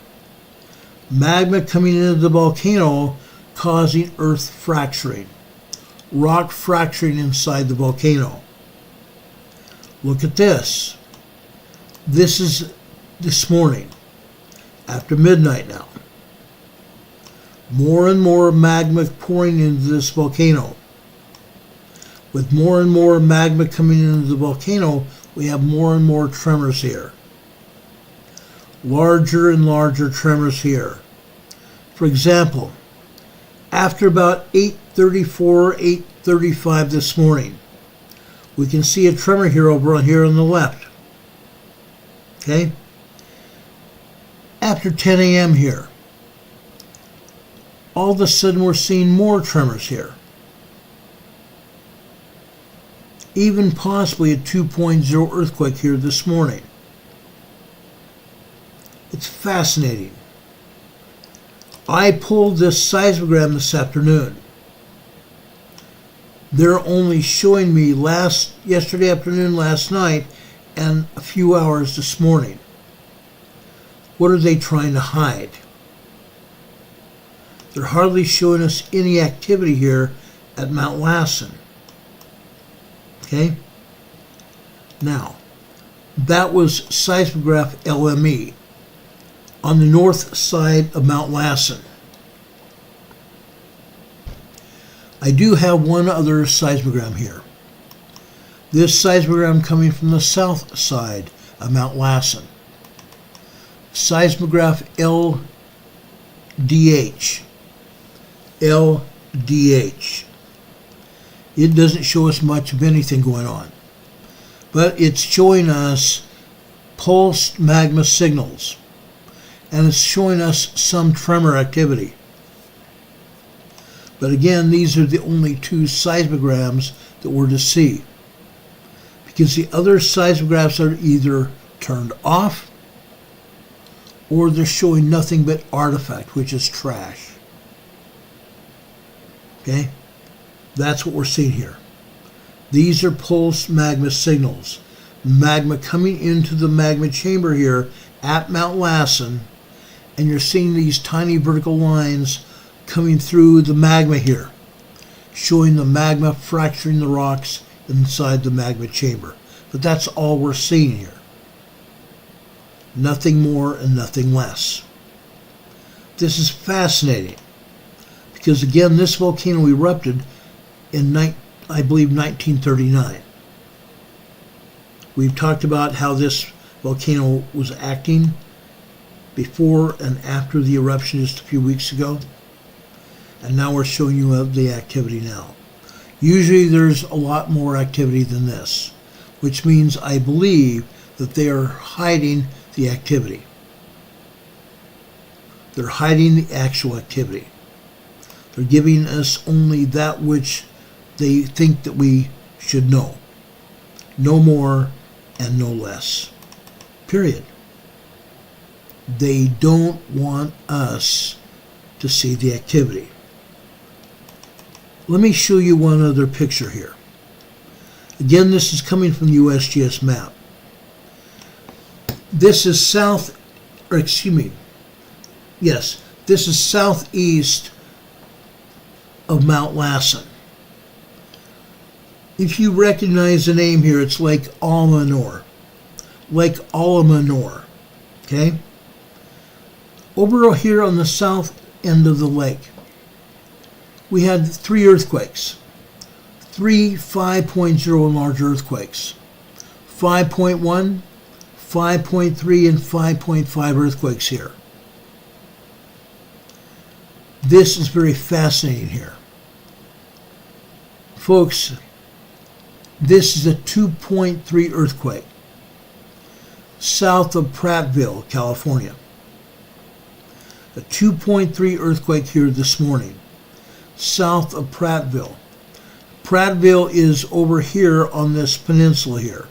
Magma coming into the volcano causing earth fracturing, rock fracturing inside the volcano. Look at this. This is this morning, after midnight now. More and more magma pouring into this volcano. With more and more magma coming into the volcano, we have more and more tremors here. Larger and larger tremors here. For example, after about 8:34, 8:35 this morning, we can see a tremor here over on here on the left. Okay? After 10 a.m. here, all of a sudden we're seeing more tremors here. Even possibly a 2.0 earthquake here this morning. It's fascinating. I pulled this seismogram this afternoon. They're only showing me yesterday afternoon, last night, and a few hours this morning. What are they trying to hide? They're hardly showing us any activity here at Mount Lassen. Okay? Now, that was seismograph LME on the north side of Mount Lassen. I do have one other seismogram here. This seismogram coming from the south side of Mount Lassen. Seismograph LDH. LDH. It doesn't show us much of anything going on, but it's showing us pulsed magma signals, and it's showing us some tremor activity. But again, these are the only two seismograms that we're to see, because the other seismographs are either turned off or they're showing nothing but artifact, which is trash. Okay? That's what we're seeing here. These are pulsed magma signals. Magma coming into the magma chamber here at Mount Lassen, and you're seeing these tiny vertical lines coming through the magma here, showing the magma fracturing the rocks inside the magma chamber. But that's all we're seeing here. Nothing more and nothing less. This is fascinating, because again, this volcano erupted in, I believe, 1939. We've talked about how this volcano was acting before and after the eruption just a few weeks ago. And now we're showing you the activity now. Usually there's a lot more activity than this, which means I believe that they are hiding the activity. They're hiding the actual activity. They're giving us only that which they think that we should know. No more and no less. Period. They don't want us to see the activity. Let me show you one other picture here. Again, this is coming from the USGS map. This is this is southeast of Mount Lassen. If you recognize the name here, it's Lake Almanor. Lake Almanor. Okay? Over here on the south end of the lake, we had 3 earthquakes. 3 5.0 and larger earthquakes. 5.1, 5.3, and 5.5 earthquakes here. This is very fascinating here. Folks, this is a 2.3 earthquake south of Prattville, California. A 2.3 earthquake here this morning, south of Prattville. Prattville is over here on this peninsula here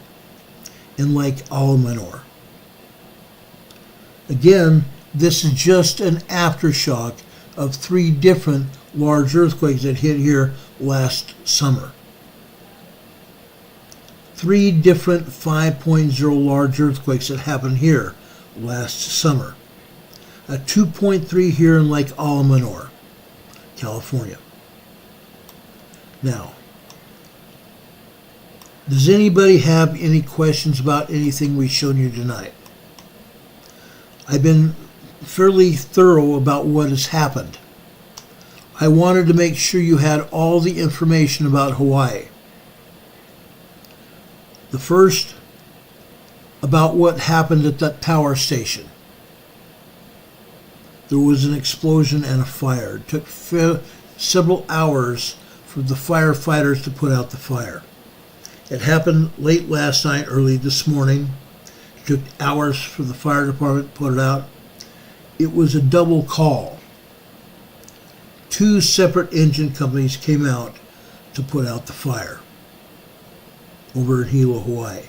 in Lake Almanor. Again, this is just an aftershock of 3 different large earthquakes that hit here last summer. 3 different 5.0 large earthquakes that happened here last summer. A 2.3 here in Lake Almanor. California. Now, does anybody have any questions about anything we've shown you tonight? I've been fairly thorough about what has happened. I wanted to make sure you had all the information about Hawaii. The first, about what happened at that power station. There was an explosion and a fire. It took several hours for the firefighters to put out the fire. It happened late last night, early this morning. It took hours for the fire department to put it out. It was a double call. 2 separate engine companies came out to put out the fire over in Hilo, Hawaii.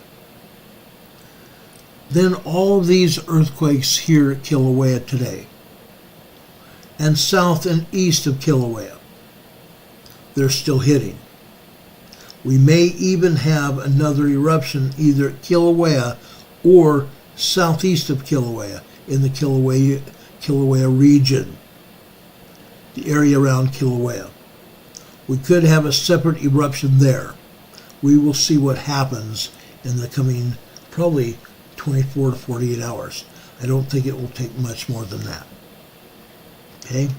Then all of these earthquakes here at Kilauea today, and south and east of Kilauea, they're still hitting. We may even have another eruption either at Kilauea or southeast of Kilauea in the Kilauea region, the area around Kilauea. We could have a separate eruption there. We will see what happens in the coming probably 24 to 48 hours. I don't think it will take much more than that. Okay?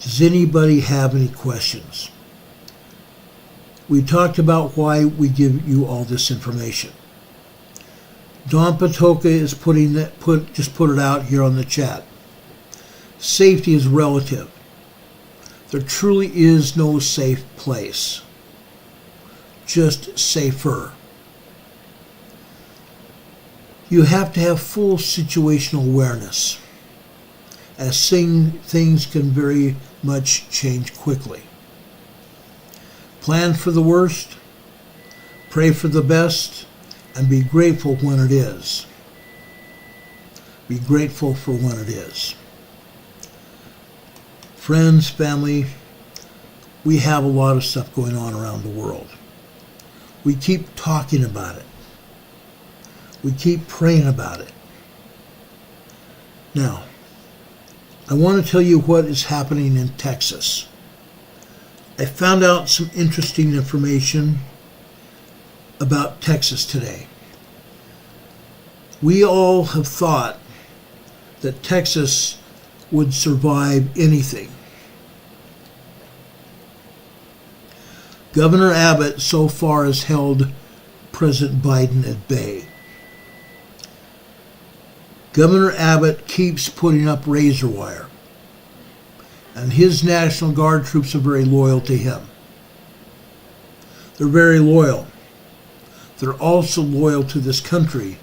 Does anybody have any questions? We talked about why we give you all this information. Don Patoka is just put it out here on the chat. Safety is relative. There truly is no safe place. Just safer. You have to have full situational awareness, as things can very much change quickly. Plan for the worst, pray for the best, and be grateful when it is. Be grateful for when it is. Friends, family, we have a lot of stuff going on around the world. We keep talking about it. We keep praying about it. Now, I want to tell you what is happening in Texas. I found out some interesting information about Texas today. We all have thought that Texas would survive anything. Governor Abbott so far has held President Biden at bay. Governor Abbott keeps putting up razor wire, and his National Guard troops are very loyal to him. They're very loyal. They're also loyal to this country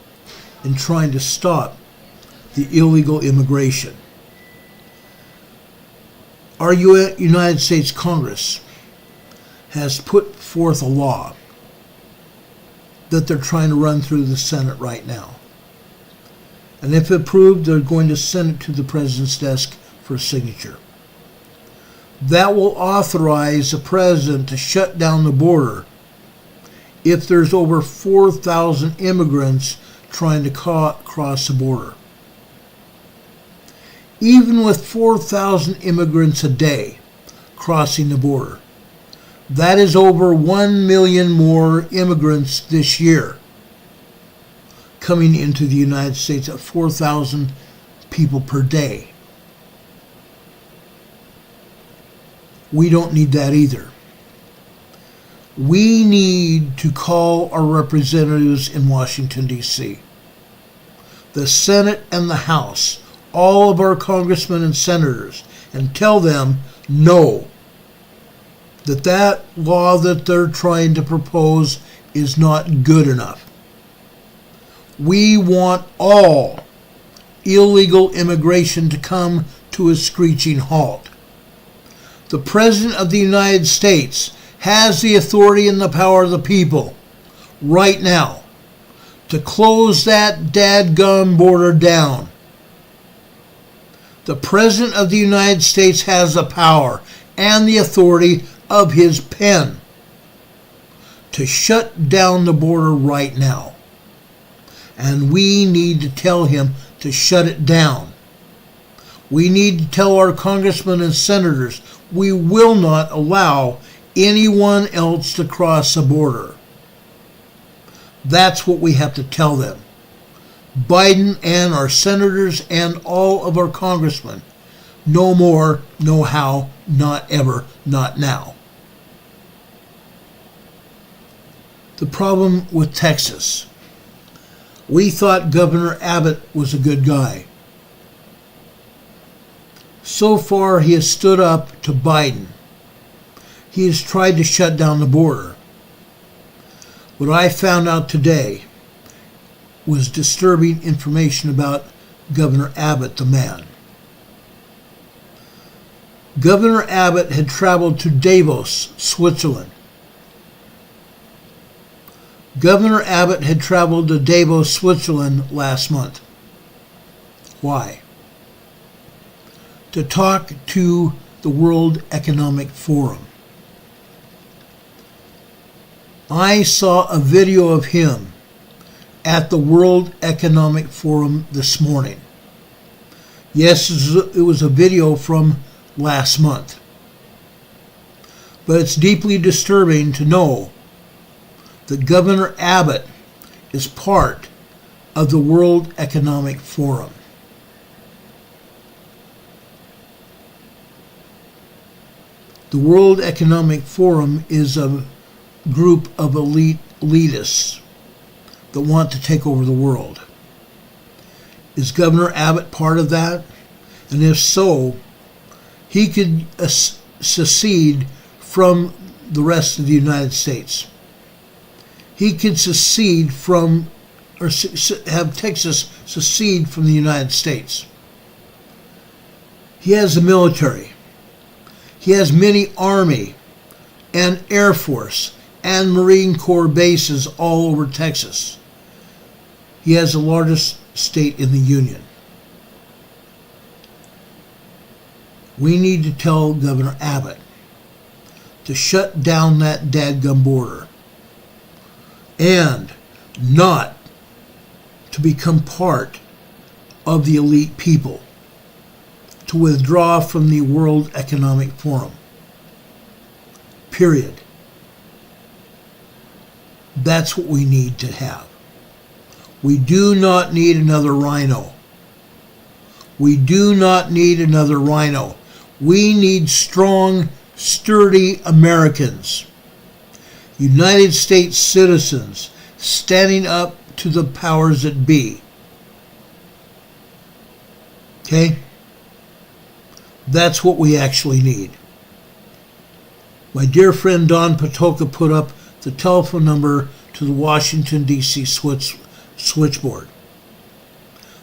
in trying to stop the illegal immigration. Our United States Congress has put forth a law that they're trying to run through the Senate right now. And if approved, they're going to send it to the President's desk for signature. That will authorize the President to shut down the border if there's over 4,000 immigrants trying to cross the border. Even with 4,000 immigrants a day crossing the border, that is over 1 million more immigrants this year coming into the United States at 4,000 people per day. We don't need that either. We need to call our representatives in Washington, D.C., the Senate and the House, all of our congressmen and senators, and tell them no, that law that they're trying to propose is not good enough. We want all illegal immigration to come to a screeching halt. The President of the United States has the authority and the power of the people right now to close that dadgum border down. The President of the United States has the power and the authority of his pen to shut down the border right now. And we need to tell him to shut it down. We need to tell our congressmen and senators we will not allow anyone else to cross the border. That's what we have to tell them. Biden and our senators and all of our congressmen. No more, no how, not ever, not now. The problem with Texas. We thought Governor Abbott was a good guy. So far, he has stood up to Biden. He has tried to shut down the border. What I found out today was disturbing information about Governor Abbott, the man. Governor Abbott had traveled to Davos, Switzerland. Governor Abbott had traveled to Davos, Switzerland last month. Why? To talk to the World Economic Forum. I saw a video of him at the World Economic Forum this morning. Yes, it was a video from last month. But it's deeply disturbing to know that Governor Abbott is part of the World Economic Forum. The World Economic Forum is a group of elitists that want to take over the world. Is Governor Abbott part of that? And if so, he could secede from the rest of the United States. He could secede from, or have Texas secede from the United States. He has a military. He has many Army and Air Force and Marine Corps bases all over Texas. He has the largest state in the Union. We need to tell Governor Abbott to shut down that dadgum border and not to become part of the elite people, to withdraw from the World Economic Forum. Period. That's what we need to have. We do not need another rhino. We do not need another rhino. We need strong, sturdy Americans, United States citizens, standing up to the powers that be. Okay? That's what we actually need. My dear friend Don Patoka put up the telephone number to the Washington, D.C. switchboard.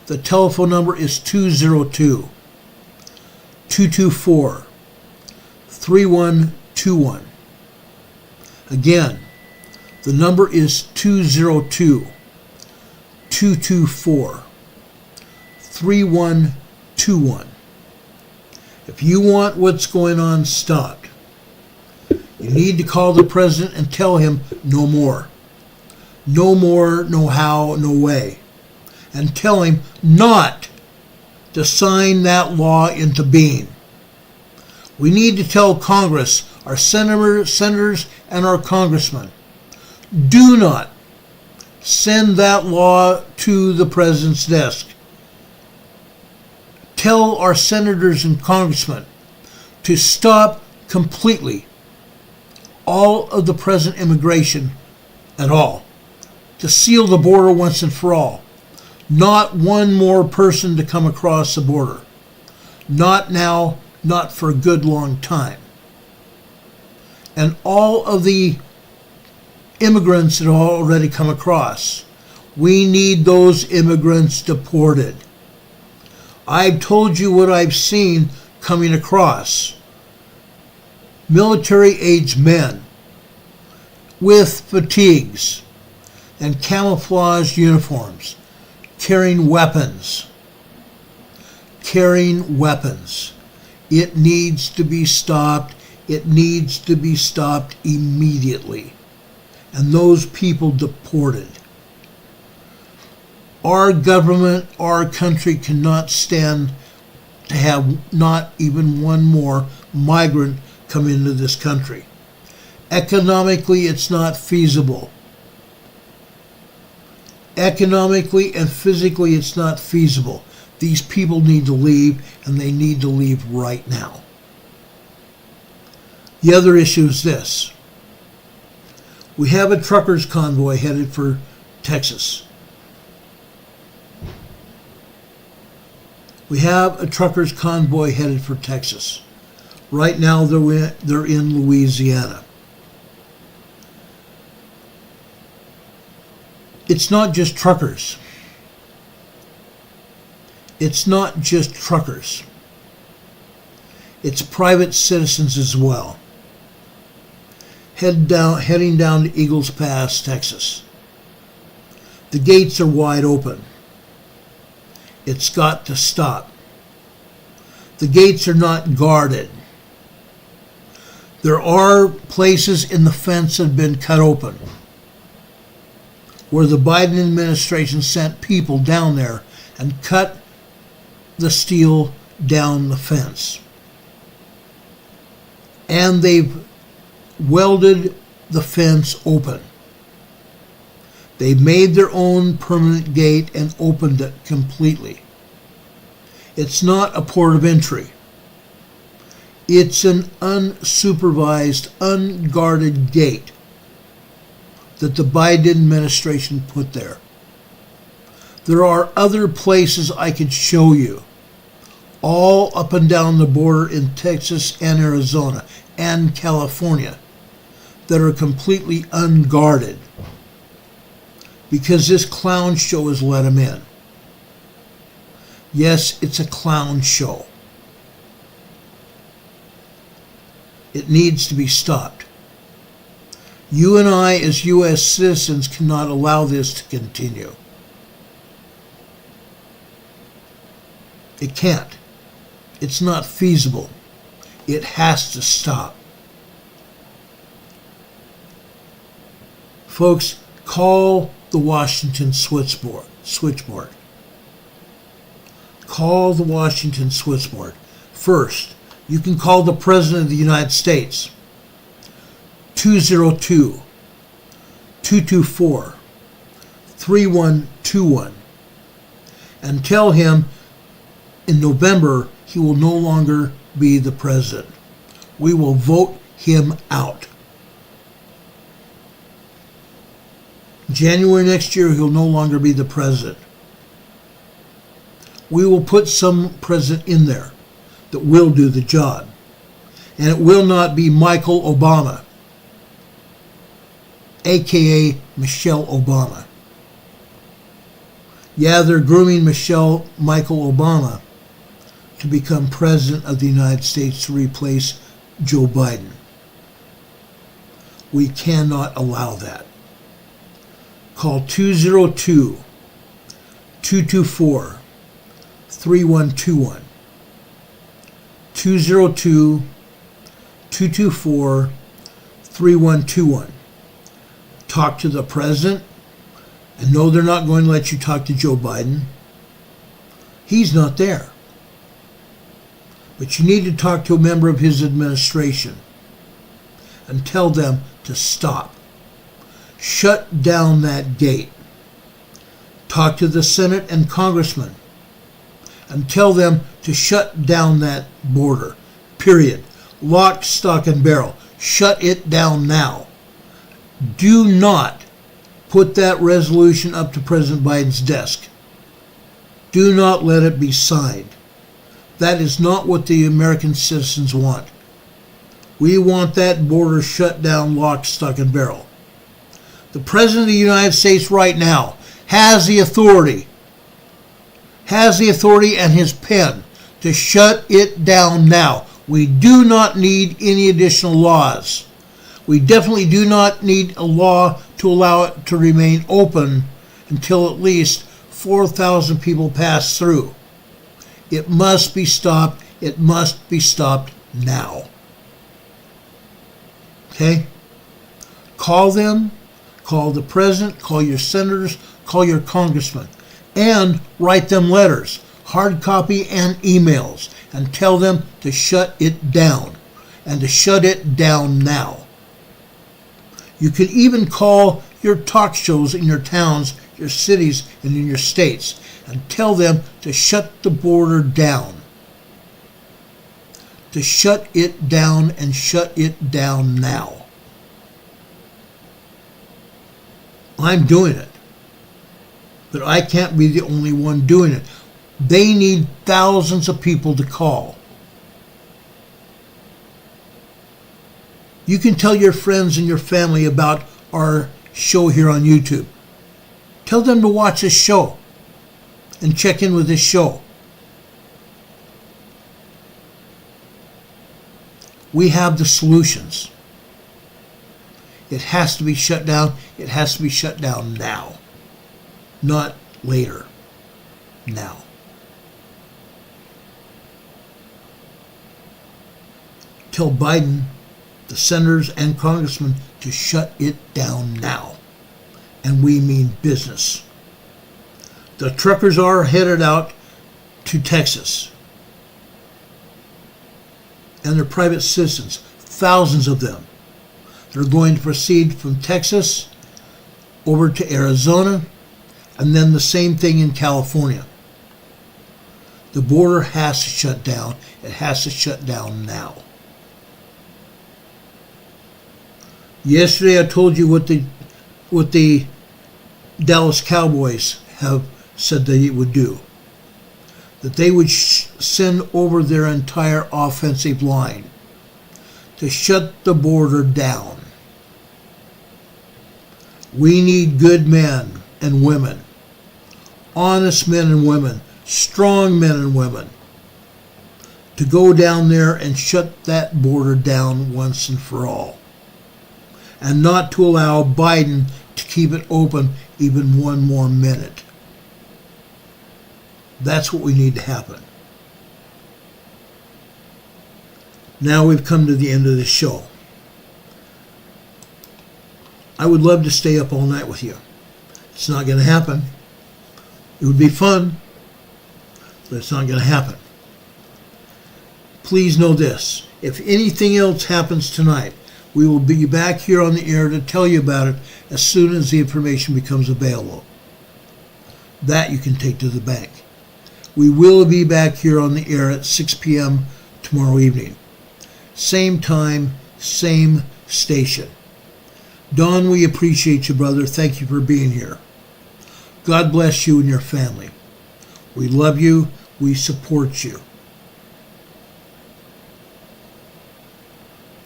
The telephone number is 202-224-3121. Again, the number is 202-224-3121. If you want what's going on stopped, you need to call the president and tell him no more. No more, no how, no way. And tell him not to sign that law into being. We need to tell Congress, our senators, and our congressmen, do not send that law to the president's desk. Tell our senators and congressmen to stop completely all of the present immigration at all. To seal the border once and for all. Not one more person to come across the border. Not now, not for a good long time. And all of the immigrants that have already come across, we need those immigrants deported. I've told you what I've seen coming across. Military-aged men with fatigues and camouflaged uniforms, carrying weapons. It needs to be stopped. It needs to be stopped immediately. And those people deported. Our government, our country cannot stand to have not even one more migrant come into this country. Economically, it's not feasible. Economically and physically, it's not feasible. These people need to leave, and they need to leave right now. The other issue is this. We have a truckers' convoy headed for Texas. We have a truckers' convoy headed for Texas. Right now, they're in Louisiana. It's not just truckers. It's not just truckers. It's private citizens as well. Heading down to Eagles Pass, Texas. The gates are wide open. It's got to stop. The gates are not guarded. There are places in the fence that have been cut open, where the Biden administration sent people down there and cut the steel down the fence. And they've welded the fence open. They made their own permanent gate and opened it completely. It's not a port of entry. It's an unsupervised, unguarded gate that the Biden administration put there. There are other places I could show you, all up and down the border in Texas and Arizona and California, that are completely unguarded because this clown show has let them in. Yes, it's a clown show. It needs to be stopped. You and I, as U.S. citizens, cannot allow this to continue. It can't. It's not feasible. It has to stop. Folks, call the Washington switchboard. Call the Washington switchboard. First, you can call the President of the United States, 202-224-3121, and tell him in November he will no longer be the president. We will vote him out. January next year, he'll no longer be the president. We will put some president in there that will do the job. And it will not be Michael Obama, a.k.a. Michelle Obama. Yeah, they're grooming Michael Obama to become president of the United States to replace Joe Biden. We cannot allow that. Call 202-224-3121. 202-224-3121. Talk to the president, and no, they're not going to let you talk to Joe Biden. He's not there. But you need to talk to a member of his administration and tell them to stop. Shut down that gate. Talk to the Senate and congressmen and tell them to shut down that border. Period. Lock, stock, and barrel. Shut it down now. Do not put that resolution up to President Biden's desk. Do not let it be signed. That is not what the American citizens want. We want that border shut down, lock, stock, and barrel. The President of the United States right now has the authority and his pen to shut it down now. We do not need any additional laws. We definitely do not need a law to allow it to remain open until at least 4,000 people pass through. It must be stopped. It must be stopped now. Okay? Call them. Call the president, call your senators, call your congressmen, and write them letters, hard copy and emails, and tell them to shut it down, and to shut it down now. You can even call your talk shows in your towns, your cities, and in your states, and tell them to shut the border down. To shut it down, and shut it down now. I'm doing it, but I can't be the only one doing it. They need thousands of people to call. You can tell your friends and your family about our show here on YouTube. Tell them to watch this show and check in with this show. We have the solutions. It has to be shut down. It has to be shut down now, not later. Now. Tell Biden, the senators and congressmen, to shut it down now. And we mean business. The truckers are headed out to Texas. And they're private citizens, thousands of them. They're going to proceed from Texas over to Arizona, and then the same thing in California. The border has to shut down. It has to shut down now. Yesterday I told you what the Dallas Cowboys have said they would do. That they would send over their entire offensive line to shut the border down. We need good men and women, honest men and women, strong men and women, to go down there and shut that border down once and for all. And not to allow Biden to keep it open even one more minute. That's what we need to happen. Now we've come to the end of the show. I would love to stay up all night with you. It's not going to happen. It would be fun, but it's not going to happen. Please know this. If anything else happens tonight, we will be back here on the air to tell you about it as soon as the information becomes available. That you can take to the bank. We will be back here on the air at 6 p.m. tomorrow evening. Same time, same station. Don, we appreciate you, brother. Thank you for being here. God bless you and your family. We love you. We support you.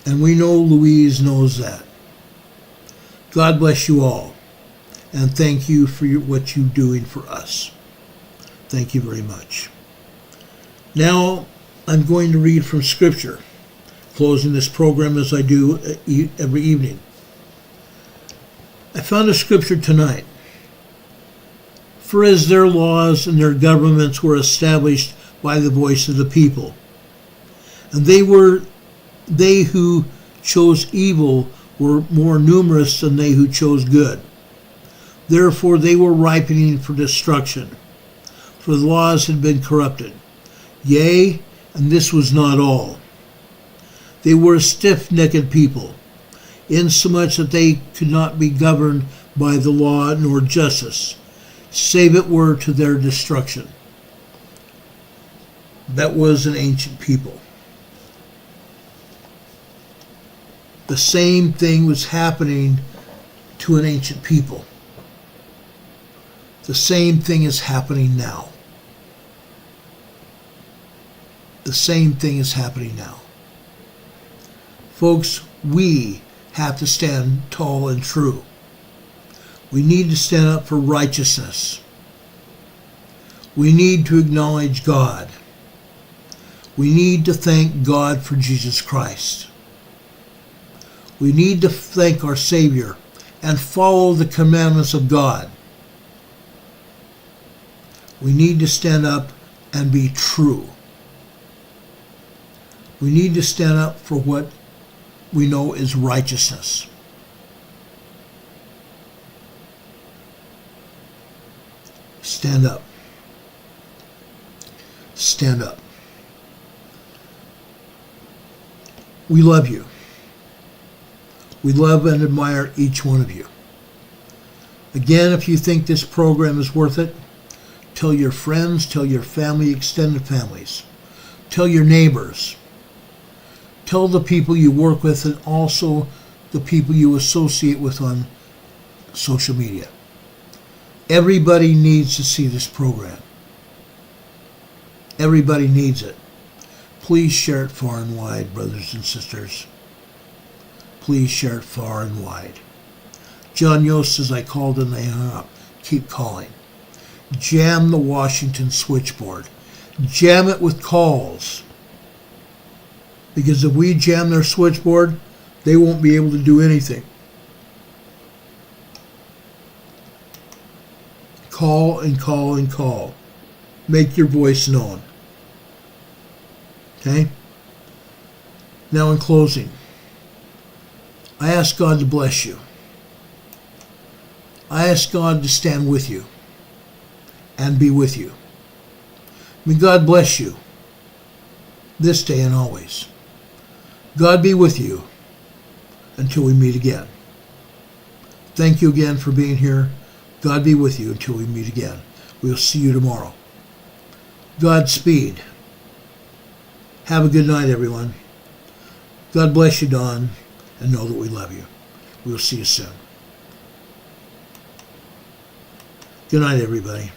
And we know Louise knows that. God bless you all. And thank you for what you're doing for us. Thank you very much. Now, I'm going to read from Scripture, closing this program as I do every evening. I found a Scripture tonight. For as their laws and their governments were established by the voice of the people, and they who chose evil were more numerous than they who chose good. Therefore they were ripening for destruction, for the laws had been corrupted. Yea, and this was not all. They were a stiff-necked people, insomuch that they could not be governed by the law nor justice, save it were to their destruction. That was an ancient people. The same thing was happening to an ancient people. The same thing is happening now. The same thing is happening now. Folks, we have to stand tall and true. We need to stand up for righteousness. We need to acknowledge God. We need to thank God for Jesus Christ. We need to thank our Savior and follow the commandments of God. We need to stand up and be true. We need to stand up for what we know is righteousness. Stand up. Stand up. We love you. We love and admire each one of you. Again, if you think this program is worth it, tell your friends, tell your family, extended families. Tell your neighbors. Tell the people you work with and also the people you associate with on social media. Everybody needs to see this program. Everybody needs it. Please share it far and wide, brothers and sisters. Please share it far and wide. John Yost says, I called and they hung up. Keep calling. Jam the Washington switchboard. Jam it with calls. Because if we jam their switchboard, they won't be able to do anything. Call and call and call. Make your voice known. Okay? Now in closing, I ask God to bless you. I ask God to stand with you and be with you. May God bless you this day and always. God be with you until we meet again. Thank you again for being here. God be with you until we meet again. We'll see you tomorrow. Godspeed. Have a good night, everyone. God bless you, Don, and know that we love you. We'll see you soon. Good night, everybody.